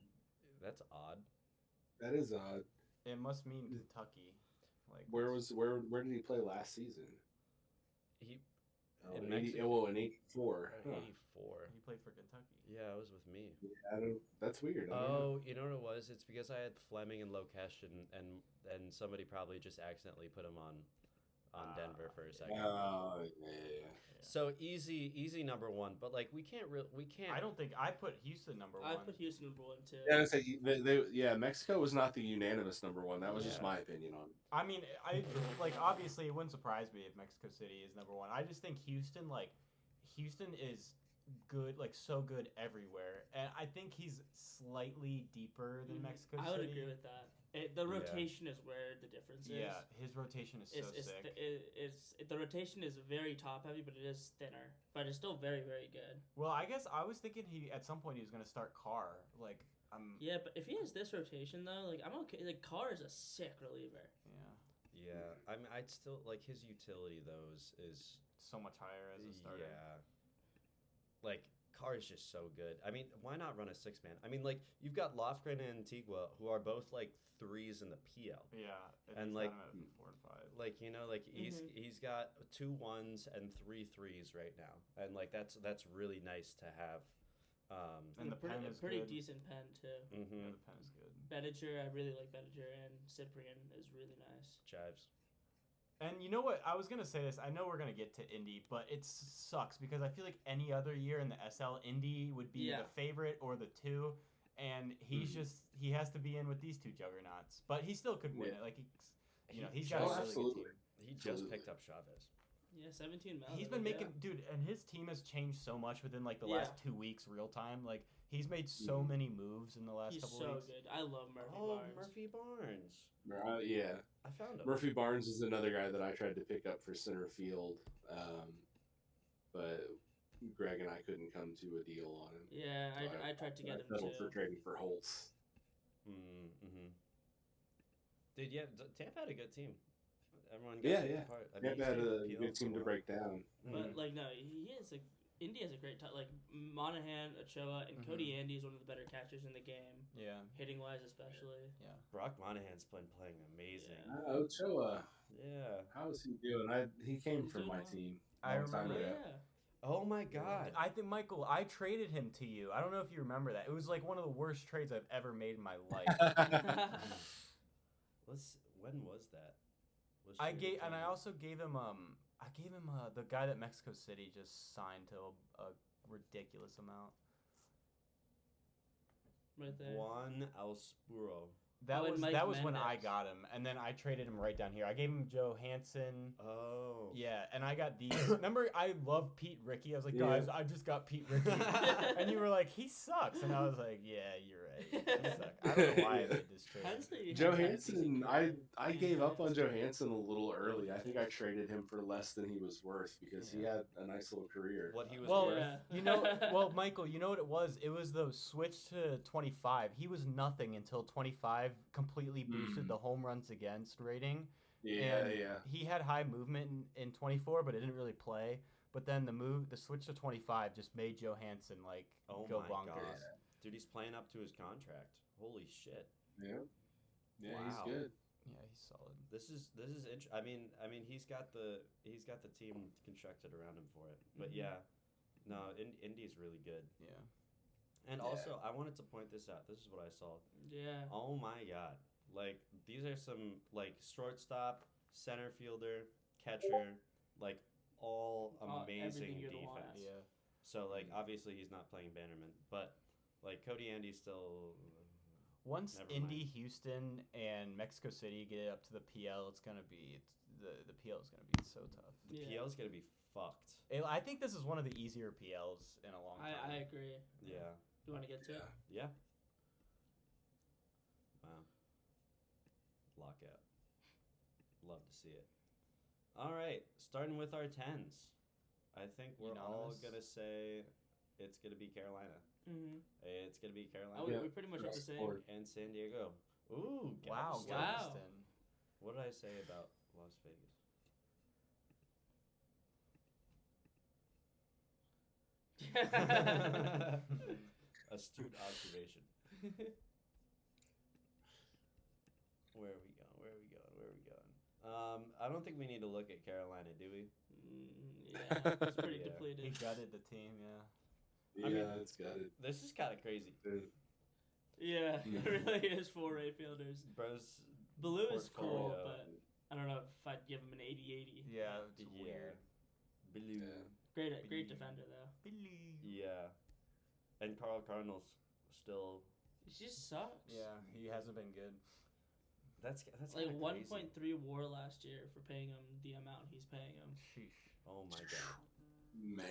That's odd. That is odd. It must mean Kentucky. Like Where did he play last season? He In in 84. Huh. 84. He played for Kentucky. Yeah, it was with me. That's weird. I don't know. Oh, you know what it was? It's because I had Fleming and Lokesh and somebody probably just accidentally put him on Denver for a second. Oh, yeah. So easy number 1, but like we can't. I don't think I put Houston number 1. I put Houston number 1 too. Yeah, I was gonna say, Mexico was not the unanimous number 1. That was just my opinion on it. I mean, obviously it wouldn't surprise me if Mexico City is number 1. I just think Houston is good, like so good everywhere, and I think he's slightly deeper than Mexico City. I would agree with that. The rotation is where the difference is. Yeah, his rotation is so sick. The rotation is very top heavy, but it is thinner. But it's still very, very good. Well, I guess I was thinking at some point he was going to start Carr. Yeah, but if he has this rotation though, like I'm okay. Like Carr is a sick reliever. Yeah. Yeah, I mean, I'd still like his utility though is so much higher as a starter. Yeah. Like Carr is just so good. I mean, why not run a 6-man? I mean, like you've got Lofgren and Antigua who are both like 3s in the PL. Yeah, and like 4 and 5. Like he's got 2 1s and 3 3s right now, and like that's really nice to have. And the pen is pretty good. decent pen too. Mm-hmm. Yeah, the pen is good. Bedinger, I really like Bedinger, and Cyprian is really nice. Chives. And you know what? I was gonna say this. I know we're gonna get to Indy, but it sucks because I feel like any other year in the SL, Indy would be the favorite or the 2, and he has to be in with these two juggernauts. But he still could win it. Like he's got a really good team. He just picked up Chavez. Yeah, 17 mil. He's been making, dude, and his team has changed so much within like the last 2 weeks, real time. Like he's made so many moves in the last couple weeks. He's so good. I love Murphy Barnes. Murphy Barnes. Yeah, I found him. Murphy Barnes is another guy that I tried to pick up for center field, but Greg and I couldn't come to a deal on him. Yeah, so I tried to get him too. For trading for Holtz. Dude, yeah, Tampa had a good team. Everyone apart. Tampa had a good team to break down. But like, no, Indy has a great time. Like Monahan, Ochoa, and Cody Andy is one of the better catchers in the game. Yeah, hitting wise especially. Yeah, Brock Monahan's been playing amazing. Yeah. Ochoa. Yeah. How is he doing? He came from my team. I remember. Yeah. Oh my God! I think Michael, I traded him to you. I don't know if you remember that. It was like one of the worst trades I've ever made in my life. When was that? I also gave him the guy that Mexico City just signed to a ridiculous amount. Right there. Juan Alspuro. That was when I got him, and then I traded him right down here. I gave him Johansson. Oh. Yeah, and I got these. Remember, I love Pete Ricky. I was like, guys, I just got Pete Ricky. And you were like, he sucks. And I was like, yeah, you're right. He sucks. I don't know why I made this trade. Johansson, I gave up on Johansson a little early. I think I traded him for less than he was worth because he had a nice little career. What he was worth. Yeah. Michael, you know what it was? It was the switch to 25. He was nothing until 25 completely boosted the home runs against rating. Yeah. He had high movement in 24, but it didn't really play. But then the switch to 25 just made Johansson go bonkers. God. Dude, he's playing up to his contract. Holy shit. Yeah. Yeah, wow. He's good. Yeah, he's solid. This is I mean he's got the team constructed around him for it. But Indy's really good. Yeah. And also, I wanted to point this out. This is what I saw. Yeah. Oh my God! Like these are some shortstop, center fielder, catcher, all amazing defense. Yeah. So obviously he's not playing Bannerman, but Cody Andy's still. Once Indy, Houston, and Mexico City get up to the PL, the PL is gonna be so tough. The PL is gonna be fucked. I think this is one of the easier PLs in a long time. I agree. Yeah. You want to get to it? Yeah. Wow. Lockout. Love to see it. All right, starting with our 10s. I think we're all going to say it's going to be Carolina. Mm-hmm. It's going to be Carolina. Oh, we pretty much have the same. And San Diego. Ooh, wow. Galveston. What did I say about Las Vegas? Astute observation. Where are we going? I don't think we need to look at Carolina, do we? Yeah, it's pretty depleted. He gutted the team, yeah. Yeah, it's gutted. This is kind of crazy. Yeah, it really is 4 right fielders. Blue is cool, but I don't know if I'd give him an 80-80. Yeah, it's weird. Blue. Yeah. Great defender, though. Blue. Yeah. And Carl Cardinals still. He just sucks. Yeah, he hasn't been good. That's like 1.3 WAR last year for paying him the amount he's paying him. Sheesh. Oh my God. Man.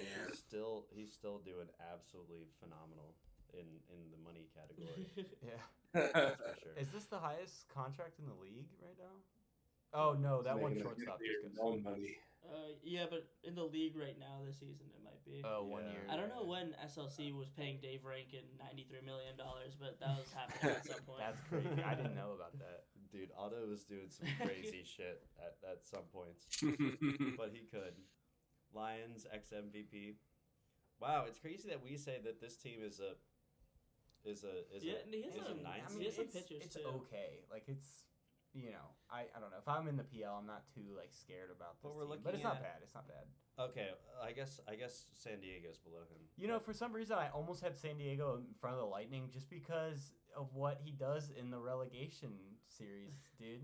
He's still doing absolutely phenomenal in the money category. Yeah. That's for sure. Is this the highest contract in the league right now? Oh no, that one shortstop just got money. Yeah, but in the league right now this season it might be. Oh, 1 year. I don't know when SLC was paying Dave Rankin $93 million, but that was happening at some point. That's crazy. I didn't know about that. Dude, Otto was doing some crazy shit at some points, but he could. Lions ex-MVP. Wow, it's crazy that we say that this team is a he has some pitchers it's too. okay. Like it's. I don't know. If I'm in the PL, I'm not too scared about this. But it's not bad. It's not bad. Okay, I guess San Diego's below him. For some reason, I almost had San Diego in front of the Lightning just because of what he does in the relegation series, dude.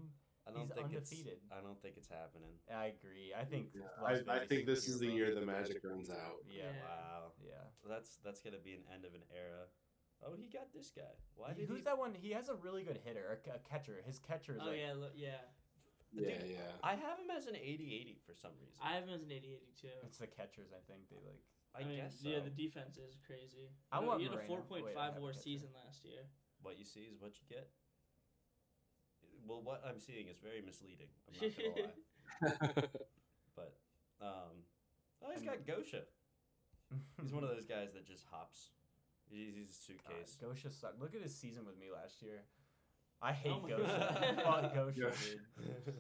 He's undefeated. I don't think it's happening. I agree. I think. I think this is the year the Magic runs out. Yeah. Wow. Yeah. That's gonna be an end of an era. Oh, he got this guy. Why He- did Who's he? that one? He has a really good hitter, a catcher. His catcher is Oh like yeah, yeah. Yeah, Dude, yeah. I have him as an 80-80 for some reason. I have him as an 80-80 too. it's the catchers. I think they like. I mean, guess so. Yeah, the defense is crazy. I want He had a Moreno. 4.5 Wait, I have a WAR catcher. season last year. What you see is what you get. Well, what I'm seeing is very misleading. I'm not gonna lie. But, oh, he's got Gosha. He's one of those guys that just hops. He's a suitcase. Gosha sucked. Look at his season with me last year. I hate Oh my Gosha. God. Fuck Gosha, Gosha. dude.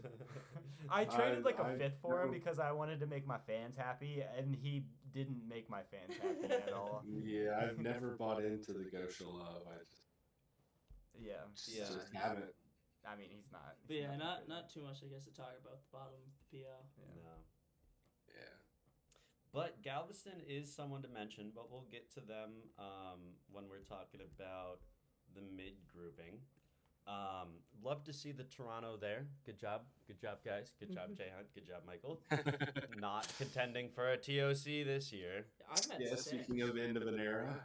I traded like a I fifth for him never- because I wanted to make my fans happy, and he didn't make my fans happy at all. Yeah, I've never bought into the Gosha love. I Yeah. just haven't. I mean, he's not. But he's yeah, not crazy. not too much, I guess, to talk about the bottom of the PL. Yeah. No. Yeah. But Galveston is someone to mention, but we'll get to them when we're talking about the mid grouping. Love to see the Toronto there. Good job, guys. Good job, Jay Hunt. Good job, Michael. Not contending for a TOC this year. I'm at Yeah, 6. speaking of end of an era.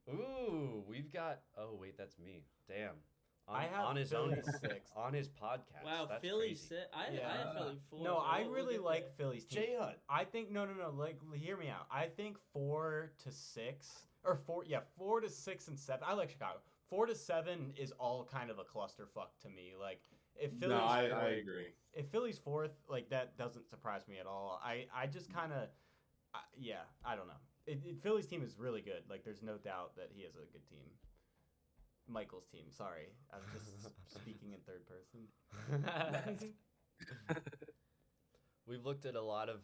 Ooh, we've got. Oh wait, that's me. Damn. I have on his Philly own 6th. on his podcast. Wow, that's Philly crazy. 6. I Yeah. had Philly 4. No, but I we'll really get like there. Philly's team. Jay Hunt. I think no. Like, hear me out. I think 4 to 6 or 4. Yeah, 4 to 6 and 7. I like Chicago. 4 to 7 is all kind of a clusterfuck to me. Like, if Philly's No, I fourth- agree. if Philly's 4th, like that doesn't surprise me at all. I just kind of, yeah, I don't know. Philly's team is really good. Like, there's no doubt that he has a good team. Michael's team. Sorry, I'm just speaking in third person. We've looked at a lot of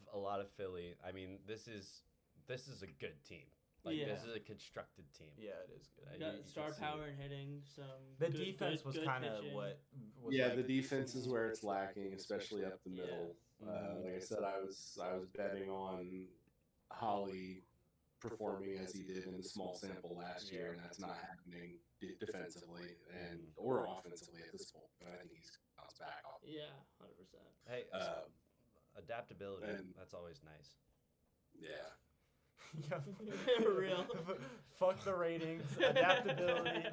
Philly. I mean, this is a good team. Like Yeah. this is a constructed team. Yeah, it is good. You got you can star see power it. and hitting. Some The good, defense good, was good kind of pitching. what. Was Yeah, like, the defense is where it's lacking, especially up the Yeah. middle. Mhm. Like I said, I was betting on Holly performing as he did in the small sample last year, and that's not happening defensively and or offensively at this point. But I think he's bounced back off. Yeah, 100%. Hey, adaptability. and- That's always nice. Yeah. Yeah. Real. Fuck the ratings, adaptability.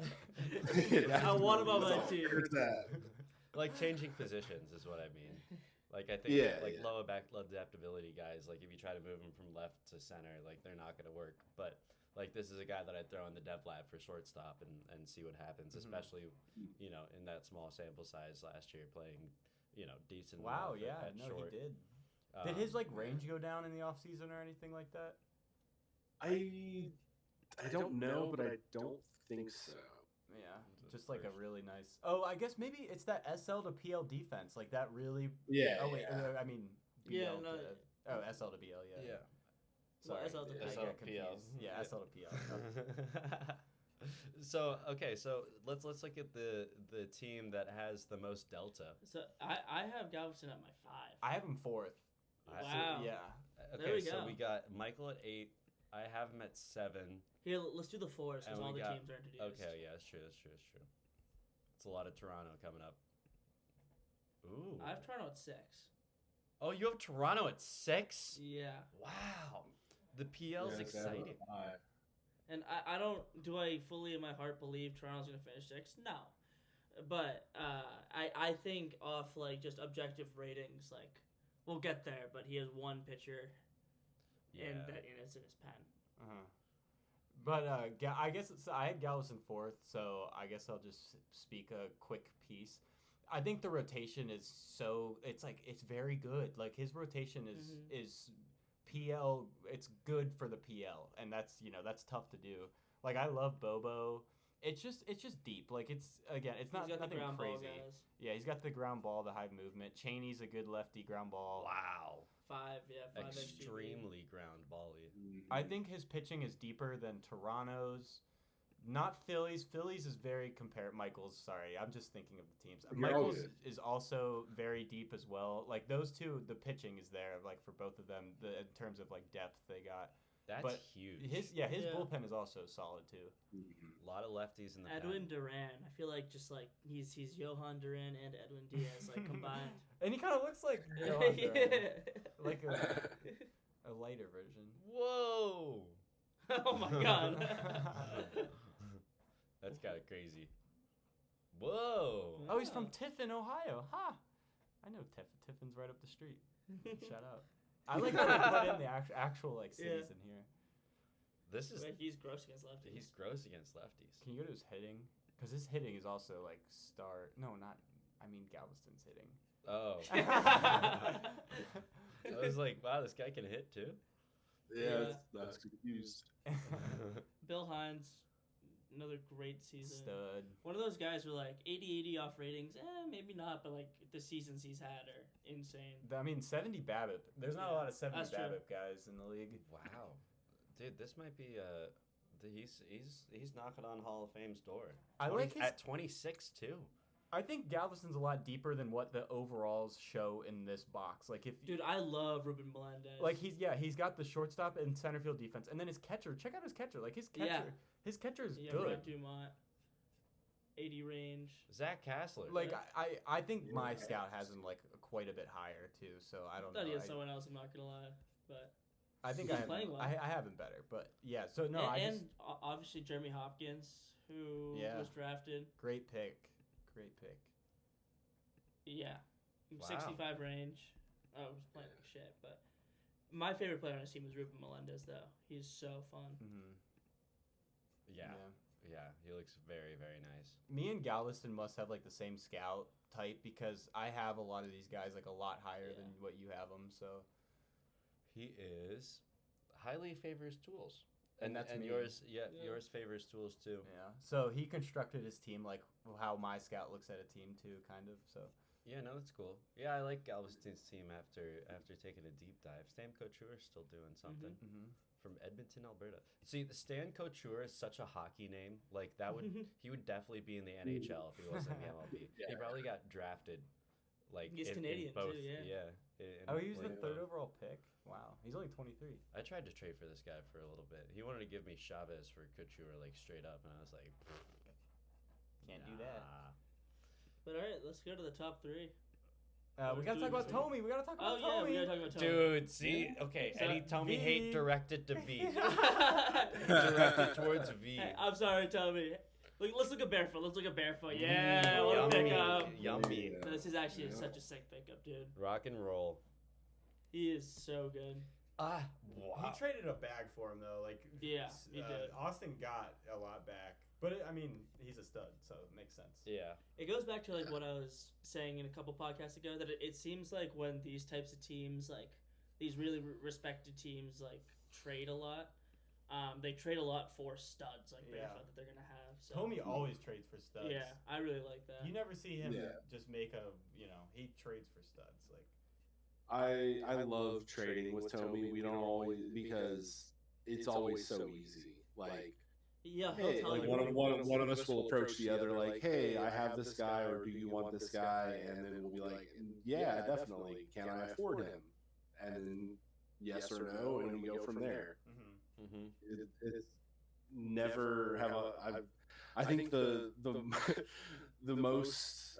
I want him on my That's all team. there's that. Like changing positions is what I mean. Like I think Yeah, like yeah. low adaptability guys, like if you try to move them from left to center, like they're not going to work. But like this is a guy that I'd throw in the dev lab for shortstop and see what happens, Mhm. especially in that small sample size last year playing decent. Wow, enough yeah, at no, short. he did. Did his like yeah. range go down in the off season or anything like that? I don't know, but I don't think so. Yeah, It's a just like a first. really nice. Oh, I guess maybe it's that SL to PL defense, like that really. Yeah. Oh wait, yeah. I mean BL Yeah, to, no. Oh, SL to BL, yeah. Yeah. Sorry, SL to I PL. got confused. Yeah, Yeah. SL to PL. So let's look at the team that has the most delta. So I have Galveston at my 5. I have him 4th. I- Wow. Yeah. Okay, There we so go. we got Michael at 8. I have him at 7. Here, let's do the 4s because And we all the got- teams are introduced. Okay, yeah, that's true. It's a lot of Toronto coming up. Ooh. I have Toronto at 6. Oh, you have Toronto at 6? Yeah. Wow. The PL's Yeah, exciting. And I don't, do I fully in my heart believe Toronto's going to finish 6? No. But I think off, like, just objective ratings, like, we'll get there, but he has one pitcher Yeah. and it's in his pen. Uh-huh. But I guess I had Galveston 4th, so I guess I'll just speak a quick piece. I think the rotation is it's very good. Like his rotation is PL. It's good for the PL, and that's tough to do. Like I love Bobo. It's just deep. Like it's He's got the nothing ground ball crazy. guys. Yeah, he's got the ground ball, the high movement. Cheney's a good lefty ground ball. Wow. 5 XG. Extremely ground bally. I think his pitching is deeper than Toronto's. Not Phillies. Phillies is very Michael's, sorry, I'm just thinking of the teams. You're all Michael's good. is also very deep as well. Like those two, the pitching is there. Like for both of them, in terms of like depth they got. That's But huge. His Yeah. bullpen is also solid too. A lot of lefties in the Edwin pen. Duran. I feel like just like he's Johan Duran and Edwin Diaz like combined. And he kind of looks like Johan Duran, Yeah. like a lighter version. Whoa. Oh my god. That's kind of crazy. Whoa. Oh, he's from Tiffin, Ohio. Ha! I know Tiffin's right up the street. Shout out. I like how we put in the actual like cities in here. This is. But he's gross against lefties. He's gross against lefties. Can you go to his hitting? Because his hitting is also like star. No, not. I mean Galveston's hitting. Oh. I was like, wow, this guy can hit too. Yeah, that's confused. Bill Hines, another great season. Stud. One of those guys who like 80-80 off ratings. Maybe not, but like the seasons he's had are insane. I mean, 70 BABIP. There's not a lot of 70 That's true. BABIP guys in the league. Wow, dude, this might be he's knocking on Hall of Fame's door. I like his, at 26 too. I think Galveston's a lot deeper than what the overalls show in this box. Like if Dude, I love Ruben Melendez. like he's got the shortstop and center field defense, and then his catcher. Check out his catcher. Like his catcher is good. Brad Dumont, 80 range. Zach Kassler. Like I think my scout has him like quite a bit higher too. So I don't I thought know. he had someone else. I'm not gonna lie, but I think he's I have playing well. I have him better, but yeah. So no, and obviously Jeremy Hopkins, who was drafted. Great pick. Yeah, Wow. 65 range. Oh, he was playing like shit, but my favorite player on his team was Ruben Melendez, though. He's so fun. Mm-hmm. Yeah, he looks very, very nice. Me and Galveston must have like the same scout type because I have a lot of these guys like a lot higher than what you have them. So He is highly favors tools. And that's me. yours, yours favors tools too. yeah. So he constructed his team like how my scout looks at a team too, kind of. So Yeah, no, that's cool. Yeah, I like Galveston's team after taking a deep dive. Stan Couture is still doing something from Edmonton, Alberta. See, the Stan Couture is such a hockey name. Like that would he would definitely be in the NHL if he wasn't in the MLB. He probably got drafted. Like He's in Canadian, both, too, yeah. he was the third overall pick. Wow, he's only 23. I tried to trade for this guy for a little bit. He wanted to give me Chavez for Couture, like straight up, and I was like, Can't do that. But all right, let's go to the top three. We gotta talk about Tommy. We gotta talk about Oh yeah, Tommy. we gotta talk about Tommy. Dude, see, okay, So, any Tommy V. hate directed to V, directed towards V. Hey, I'm sorry, Tommy. Let's look at Barefoot. Let's look at Barefoot. Yeah, what a pickup. Yummy. No, this is actually such a sick pickup, dude. Rock and roll. He is so good. Wow. He traded a bag for him though. Like Yeah, he did. Austin got a lot back, but I mean he's a stud, so it makes sense. Yeah. It goes back to like what I was saying in a couple podcasts ago that it seems like when these types of teams, like these really respected teams, like trade a lot. They trade a lot for studs like Barefoot that they're gonna have. So. Tommy always trades for studs. Yeah, I really like that. You never see him just make he trades for studs. Like I love trading with Tommy. We don't always because it's always so easy. Like yeah, hey, like one of us will approach the other like, hey, I have this guy, or do you want this guy? And then we'll be like, yeah, definitely. Can I afford him? And then yes or no, and we go from there. It's never have a. I think the most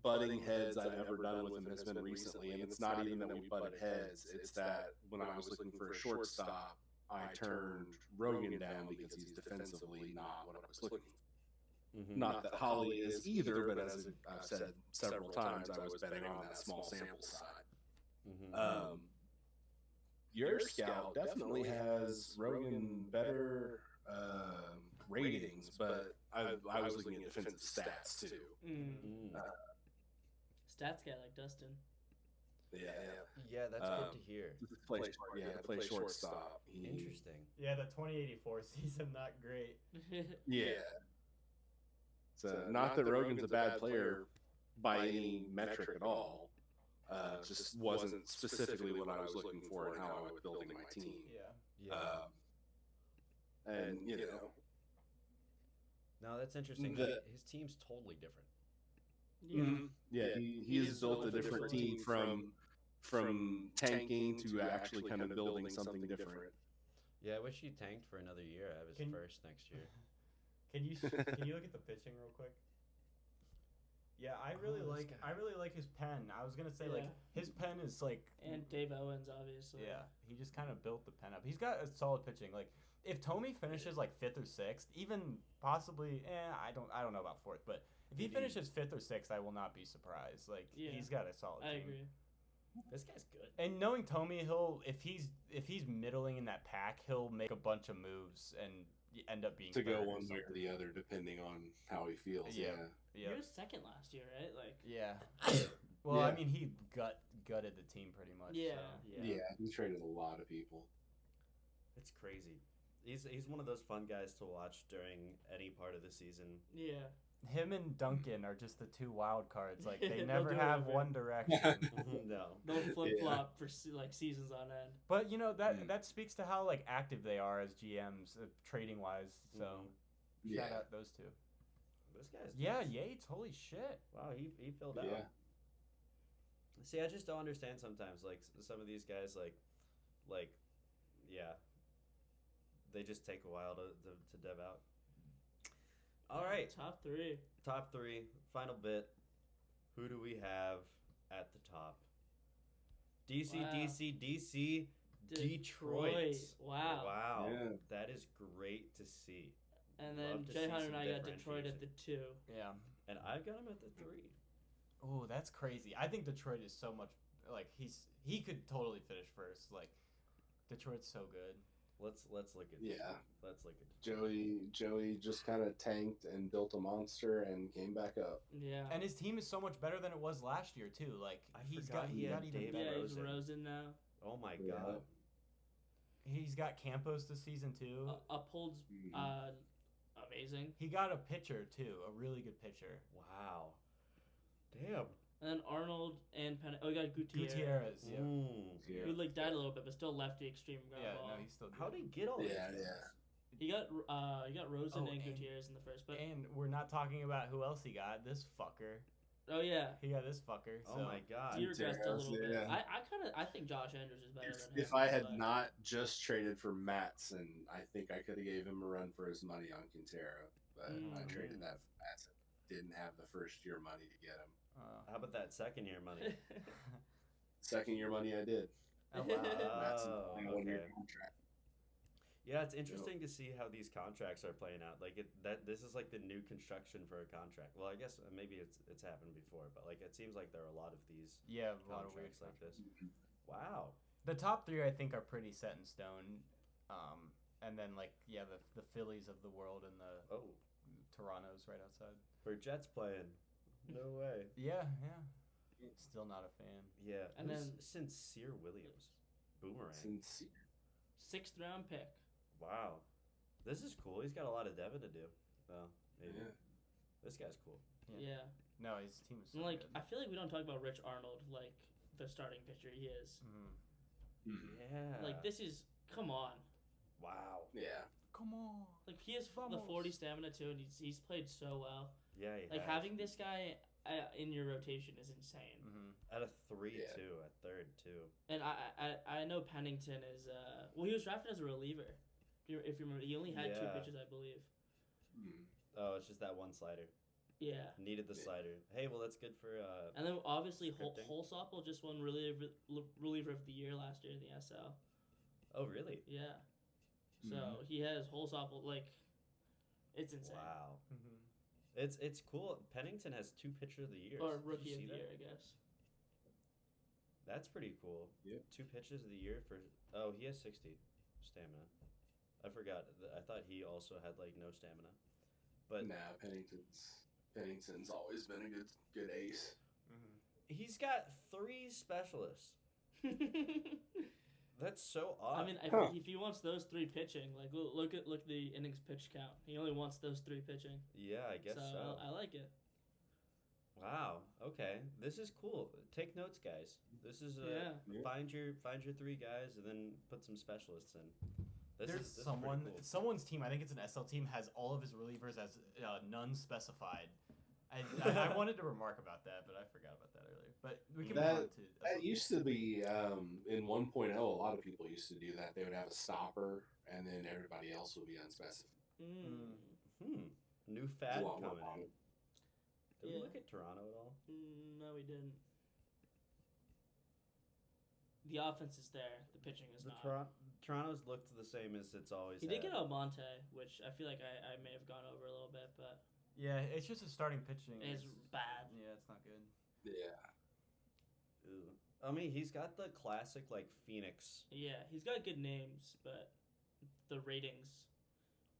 butting heads I've ever done with him has been recently, and it's not even that we butted heads. It's that when I was looking for a shortstop, I turned Rogan down because he's defensively not what I was looking for. Not that Holly is either, but as I've said several times, I was betting on that small sample side. Your scout definitely has Rogan better ratings, but I was looking at defensive stats too. Stats guy like Dustin. Yeah, that's good to hear. Play shortstop. Interesting. yeah, the 2084 season not great. Yeah. So not that Rogan's a bad player by any metric at all. Just wasn't specifically what I was looking for and how I was building my team. Yeah. And you know. No, that's interesting. His team's totally different. Yeah, he has built a different team from tanking to actually kind of building something different. Yeah, I wish he tanked for another year. I have his first next year. Can you look at the pitching real quick? Yeah, I really this like guy. his pen. I was gonna say like Yeah. his pen is like And Dave Owens, obviously. yeah, he just kind of built the pen up. He's got a solid pitching. Like if Tommy finishes like fifth or sixth, even possibly, I don't know about fourth, but if he Maybe. finishes fifth or sixth, I will not be surprised. Like Yeah. he's got a solid. I team. agree. This guy's good. And knowing Tommy, if he's middling in that pack, he'll make a bunch of moves and end up being To go third or one way or something. the other, depending on how he feels. Yeah. Yeah. He was second last year, right? Like. Yeah. Well, I Yeah. mean, he gutted the team pretty much. Yeah. So. Yeah, he traded a lot of people. It's crazy. He's one of those fun guys to watch during any part of the season. Yeah. Him and Duncan are just the two wild cards. Like they They'll never do have anything. one direction. No. They'll flip flop for like seasons on end. But you know that speaks to how like active they are as GMs, trading wise. So shout out those two. This guy's Yeah, nuts. Yates. Holy shit. Wow, he filled out. Yeah. See, I just don't understand sometimes. Like some of these guys, like, yeah, they just take a while to dev out. All right, Top three. top three, final bit. Who do we have at the top? DC, Wow. DC, Detroit. Wow. Wow. Yeah. That is great to see. And Love then to Jay see Hunter some and I got Detroit at the differentiation. 2. Yeah. And I've got him at the 3. Oh, that's crazy. I think Detroit is so much like he could totally finish first. Like Detroit's so good. Let's look at Yeah. Let's look at Detroit. Joey just kind of tanked and built a monster and came back up. Yeah. And his team is so much better than it was last year too. Like I he's forgot got he had even David yeah, better. he's Rosen. Rosen now. Oh my Yeah. god. He's got Campos this season too. Uphold's Mhm. amazing. He got a pitcher too, a really good pitcher. Wow. Damn. And then Arnold and we got Gutierrez. Gutierrez. Yeah. Yeah. Who like died a little bit, but still lefty extreme ground Yeah. ball. No, he's still good. How did he get all Yeah, these? yeah. He got Rosen Oh, and and- Gutierrez in the first, but And we're not talking about who else he got. This fucker. oh yeah, He got this fucker. Oh so. my god. he regressed a little bit. Yeah. I think Josh Andrews is better than him. If I had but- not just traded for Matson, I think I could have gave him a run for his money on Quintero. But I traded that for Matson. Didn't have the first year money to get him. How about that second year money? Second year money I did. Oh, wow. Matson Oh, on a 1 year okay. contract. Yeah, it's interesting to see how these contracts are playing out. Like this is like the new construction for a contract. Well, I guess maybe it's happened before, but like it seems like there are a lot of these Yeah, a lot of weird contracts like contracts. this. Wow. The top three I think are pretty set in stone. And then like the Phillies of the world and the Oh, Toronto's right outside. for Jets playing. No way. Yeah. Still not a fan. Yeah. And who's then- Sincere Williams, Boomerang. Sincere. 6th round pick. Wow. This is cool. He's got a lot of Devin to do. Well, maybe. Yeah. This guy's cool. Yeah. Yeah. No, his team is so And like good. I feel like we don't talk about Rich Arnold like the starting pitcher he is. Mhm. Mhm. Yeah. Like this is come on. Wow. Yeah. Come on. Like he has the Vamos. 40 stamina too, and he's played so well. Yeah. He Like has. having this guy in your rotation is insane. Mm-hmm. at a 3 Yeah. too, at third too. And I know Pennington is well he was drafted as a reliever. If you remember, he only had 2 Yeah. pitches, I believe. Mhm. Oh, it's just that one slider. Yeah. Needed the Yeah. slider. Hey, well that's good for And then obviously Scripting. Holsopple just won reliever of the year last year in the SL. Oh really? Yeah. So Mhm. he has Holsopple like it's insane. Wow. Mm-hmm. It's cool. Pennington has 2 pitcher of the years. Or Did you rookie of see the that? year, I guess. That's pretty cool. Yep. 2 pitches of the year for. Oh, he has 60 stamina. I forgot. I thought he also had like no stamina. But Nah, Pennington's always been a good ace. Mm-hmm. he's got 3 specialists. That's so I odd. mean, if he wants those 3 pitching, like look at the innings pitch count. He only wants those 3 pitching. yeah, I guess so. I like it. Wow. Okay. This is cool. Take notes, guys. This is Yeah. find your 3 guys and then put some specialists in. This There's is pretty cool. someone's team. I think it's an SL team has all of his relievers as none specified. I wanted to remark about that, but I forgot about that earlier. But we can move on to That used to be in 1.0. A lot of people used to do that. They would have a stopper, and then everybody else would be unspecified. Mm. New fad Wow, wow, coming wow. in. Did we Yeah. look at Toronto at all? No, we didn't. The offense is there. The pitching is not. Toronto's looked the same as it's always. He did had. get Almonte, which I feel like I may have gone over a little bit, but Yeah, it's just a starting pitching. it's bad. Yeah, it's not good. Yeah. Ew. I mean, he's got the classic like Phoenix. Yeah, he's got good names, but the ratings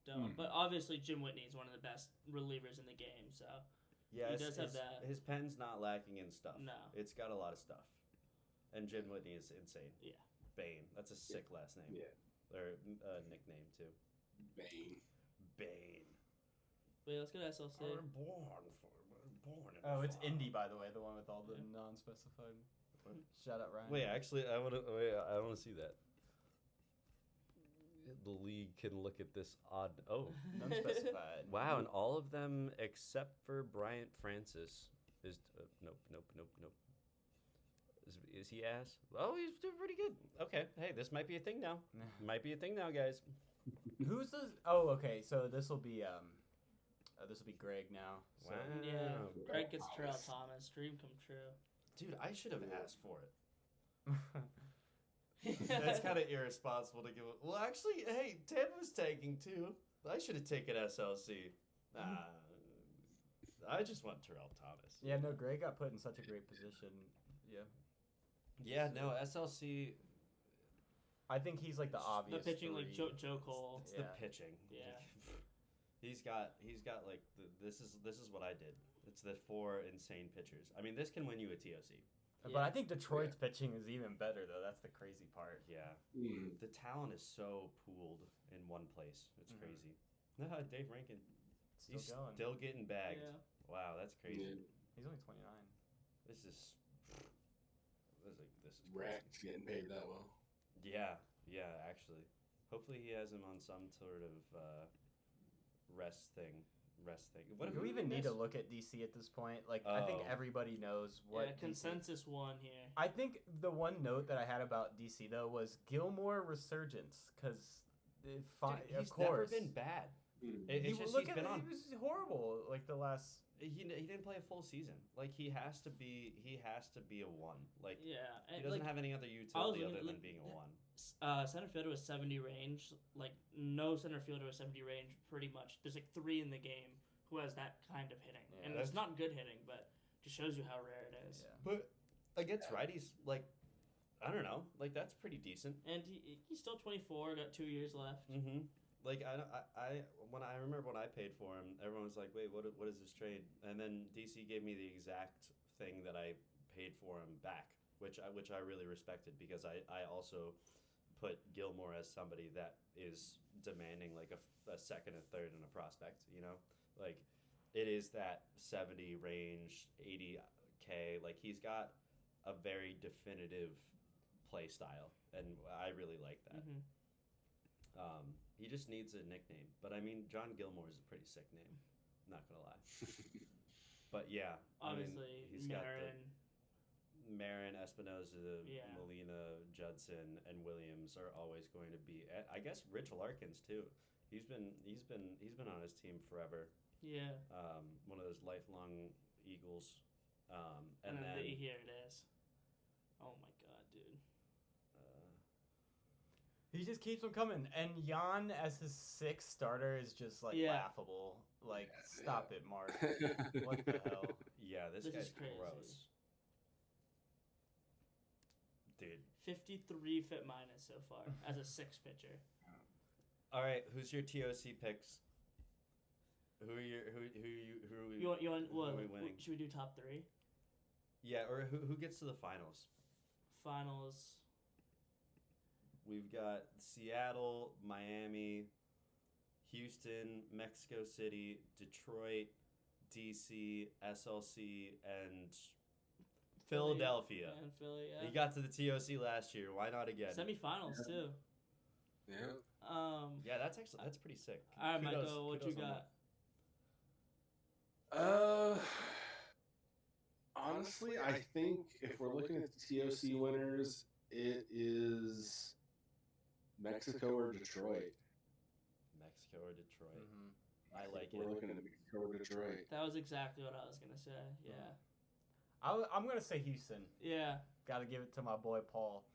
don't. But obviously, Jim Whitney is one of the best relievers in the game, so Yeah, He does have that. His pen's not lacking in stuff. No. It's got a lot of stuff. And Jim Whitney is insane. Yeah. Bane. That's a sick last name. Yeah. Or nickname too. Bane. Bane. wait, let's go to SLC. Born. Oh, it's Indy, by the way, the one with all the non-specified. What? Shout out Ryan. Wait, actually, I want to see that. The league can look at this odd. Oh, Unspecified. wow! And all of them except for Bryant Francis is nope. Is he ass? Oh, he's doing pretty good. Okay, hey, this might be a thing now. Might be a thing now, guys. Who's the? Oh, okay. So this will be Greg now. So. Wow. Yeah, Greg gets Terrell Thomas. Dream come true. Dude, I should have asked for it. That's kind of irresponsible to give it. Well, actually, hey, Tampa's taking two. I should have taken SLC. I just want Terrell Thomas. Yeah, no, Greg got put in such a great position. Yeah. Yeah, no, SLC. I think he's like the obvious. The pitching, like three. Joe Cole. It's Yeah. the pitching. Yeah. He's got like this is what I did. It's the 4 insane pitchers. I mean, this can win you a TOC. But I think Detroit's pitching is even better, though. That's the crazy part. Yeah. Mm. The talent is so pooled in one place. It's crazy. Dave Rankin. Still He's going. still getting bagged. Yeah. Wow, that's crazy. Yeah. He's only 29. This is crazy. Rack's getting paid that well. Yeah, actually. Hopefully he has him on some sort of rest thing. Do we even need to look at DC at this point? Like, I think Oh. everybody knows what. Yeah, DC consensus one here. I think the one note that I had about DC though was Gilmore resurgence, because He's never been bad. Mm. It's just he's been on. He was horrible. Like the last. He didn't play a full season. Like he has to be a 1. Like Yeah, he and doesn't like have any other utility looking- other than look- being a 1. center fielder was 70 range. Like no center fielder was 70 range. Pretty much, there's like 3 in the game who has that kind of hitting, Yeah, and it's not good hitting, but just shows you how rare it is. Yeah. But against righties, like I don't know, like that's pretty decent. And he's still 24. Got 2 years left. Mm-hmm. Like I remember when I paid for him, everyone was like, "Wait, what is this trade?" And then DC gave me the exact thing that I paid for him back, which I really respected because I also put Gilmore as somebody that is demanding like a second, a third, and a prospect. You know, like it is that 70 range, 80K. Like he's got a very definitive play style, and I really like that. Mm-hmm. He just needs a nickname. But I mean, John Gilmore is a pretty sick name. Not gonna lie. But yeah, Obviously, he's Marin. got Marin, Espinoza, Yeah. Molina, Judson, and Williams are always going to be. I guess Rich Larkins too. He's been on his team forever. Yeah. One of those lifelong Eagles. And then here it is. Oh my god, dude. He just keeps them coming, and Jan as his 6th starter is just like laughable. Like, stop it, Mark. What the hell? Yeah, this This guy's is crazy. gross. Dude. 53 fit minus so far as a 6 pitcher. All right, who's your TOC picks? Who are we winning? Should we do top 3? Yeah, or who gets to the finals? Finals. We've got Seattle, Miami, Houston, Mexico City, Detroit, DC, SLC, and Philadelphia. And Philly, yeah. You got to the TOC last year. Why not again? Semifinals too. Yeah. Yeah, that's pretty sick. All right, Kudos- Michael, what you kudos on got? Honestly, I think if we're looking at the TOC winners, it is Mexico or Detroit. Mexico or Detroit. I like We're it. looking at Mexico or Detroit. That was exactly what I was gonna say. Yeah. I'm gonna say Houston. Yeah. Got to give it to my boy Paul.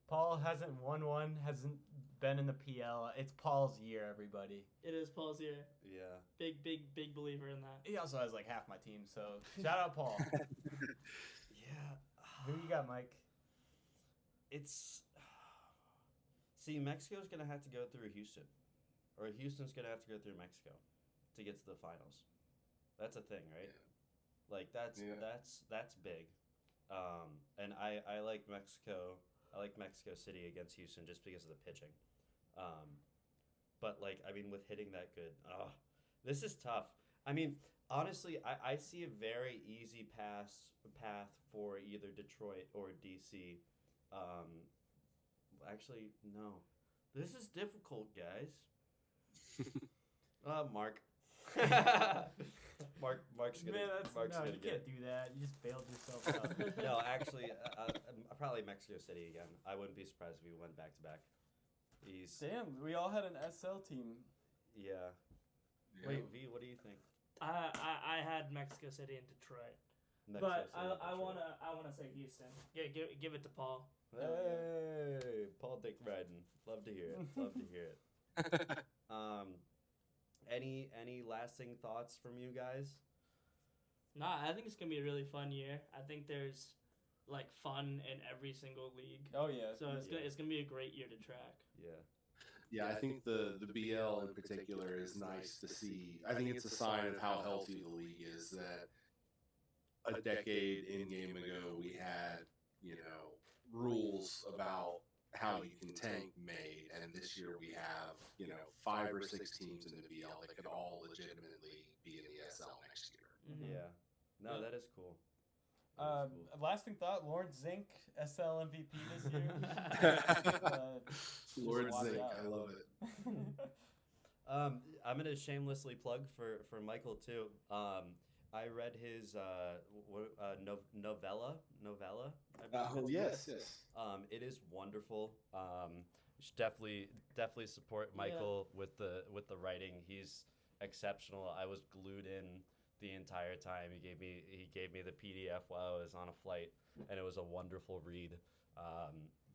Paul hasn't won one, hasn't been in the PL. It's Paul's year, everybody. It is Paul's year. Yeah. Big believer in that. He also has like half my team, so shout out Paul. Yeah. Who you got, Mike? It's see, Mexico's gonna have to go through Houston, or Houston's gonna have to go through Mexico to get to the finals. That's a thing, right? Yeah. Like that's big. And I like Mexico. I like Mexico City against Houston just because of the pitching. But like I mean, with hitting that good, this is tough. I mean, honestly, I see a very easy path for either Detroit or DC. Actually, no. This is difficult, guys. Mark. Mark's gonna. Man, Mark's no, gonna you get can't it. do that. You just bailed yourself out. No, actually, probably Mexico City again. I wouldn't be surprised if we went back to back. Damn, we all had an SL team. Yeah. Wait, V, what do you think? I had Mexico City and Detroit, but I wanna say Houston. Give it to Paul. Hey, Paul Dick Ryden. Love to hear it. Love to hear it. Any lasting thoughts from you guys? Nah, I think it's gonna be a really fun year. I think there's like fun in every single league. Oh yeah. So it's gonna be a great year to track. Yeah. Yeah, I think the BL in particular is nice to see. I think it's a sign of how healthy the league is that a decade in game ago we had, rules about how you can tank made, and this year we have, 5 or 6 teams in the BL that could all legitimately be in the SL next year. Mm-hmm. Yeah. No, Yeah. that is cool. That is cool. Lasting thought: Lawrence Zink, SL MVP this year. Lord watch Zink, out. I love it. I'm gonna shamelessly plug for Michael too. I read his novella. I believe it's Yes. it is wonderful. You should definitely support Michael with the writing. He's exceptional. I was glued in the entire time. He gave me the PDF while I was on a flight, and it was a wonderful read.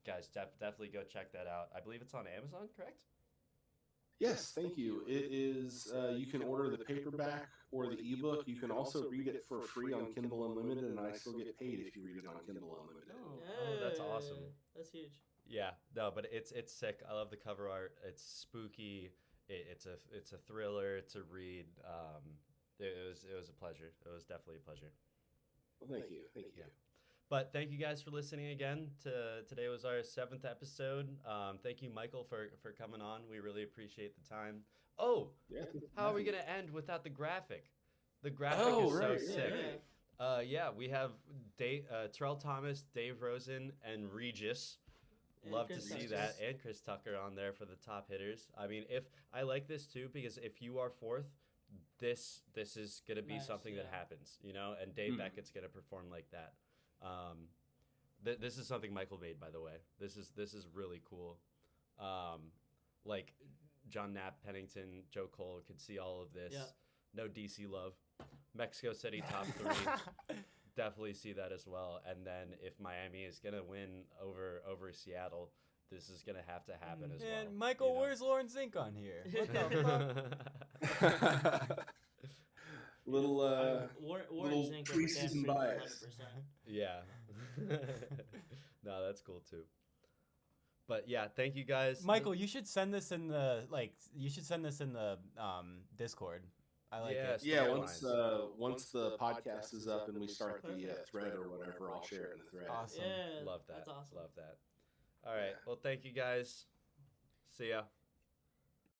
Guys, definitely go check that out. I believe it's on Amazon, correct? Yes, thank you. It is, you can order the paperback or the ebook. You can also read it for free on Kindle Unlimited, and I still get paid if you read it on Kindle Unlimited. Oh, that's awesome. That's huge. Yeah, no, but it's sick. I love the cover art. It's spooky. It's a thriller to read. It was a pleasure. It was definitely a pleasure. Well, thank you. Yeah. But thank you guys for listening again. Today was our 7th episode. Thank you, Michael, for coming on. We really appreciate the time. Oh, Yeah. how are we gonna end without the graphic? The graphic is so sick. Yeah. We have Terrell Thomas, Dave Rosen, and Regis. And Love to Chris see Tucker. that, and Chris Tucker on there for the top hitters. I mean, if I like this too, because if you are 4th, this is gonna be Nice, something that yeah. happens, and Dave Beckett's gonna perform like that. This is something Michael made, by the way. This is really cool. Like John Knapp, Pennington, Joe Cole could see all of this. Yeah. No DC love. Mexico City top 3. Definitely see that as well. And then if Miami is gonna win over Seattle, this is gonna have to happen as well. And Michael, where's Lawrence Zink on here? What the fuck? Little Warren Zink is preseason like bias. 100%. Yeah. No, that's cool too. But yeah, thank you guys. Michael, you should send this in the Discord. I like it. Yeah, storylines. once the podcast is up and we start the thread or whatever, I'll share it in the thread. Awesome. Yeah, Love that. That's awesome. Love that. All right. Yeah. Well, thank you guys. See ya.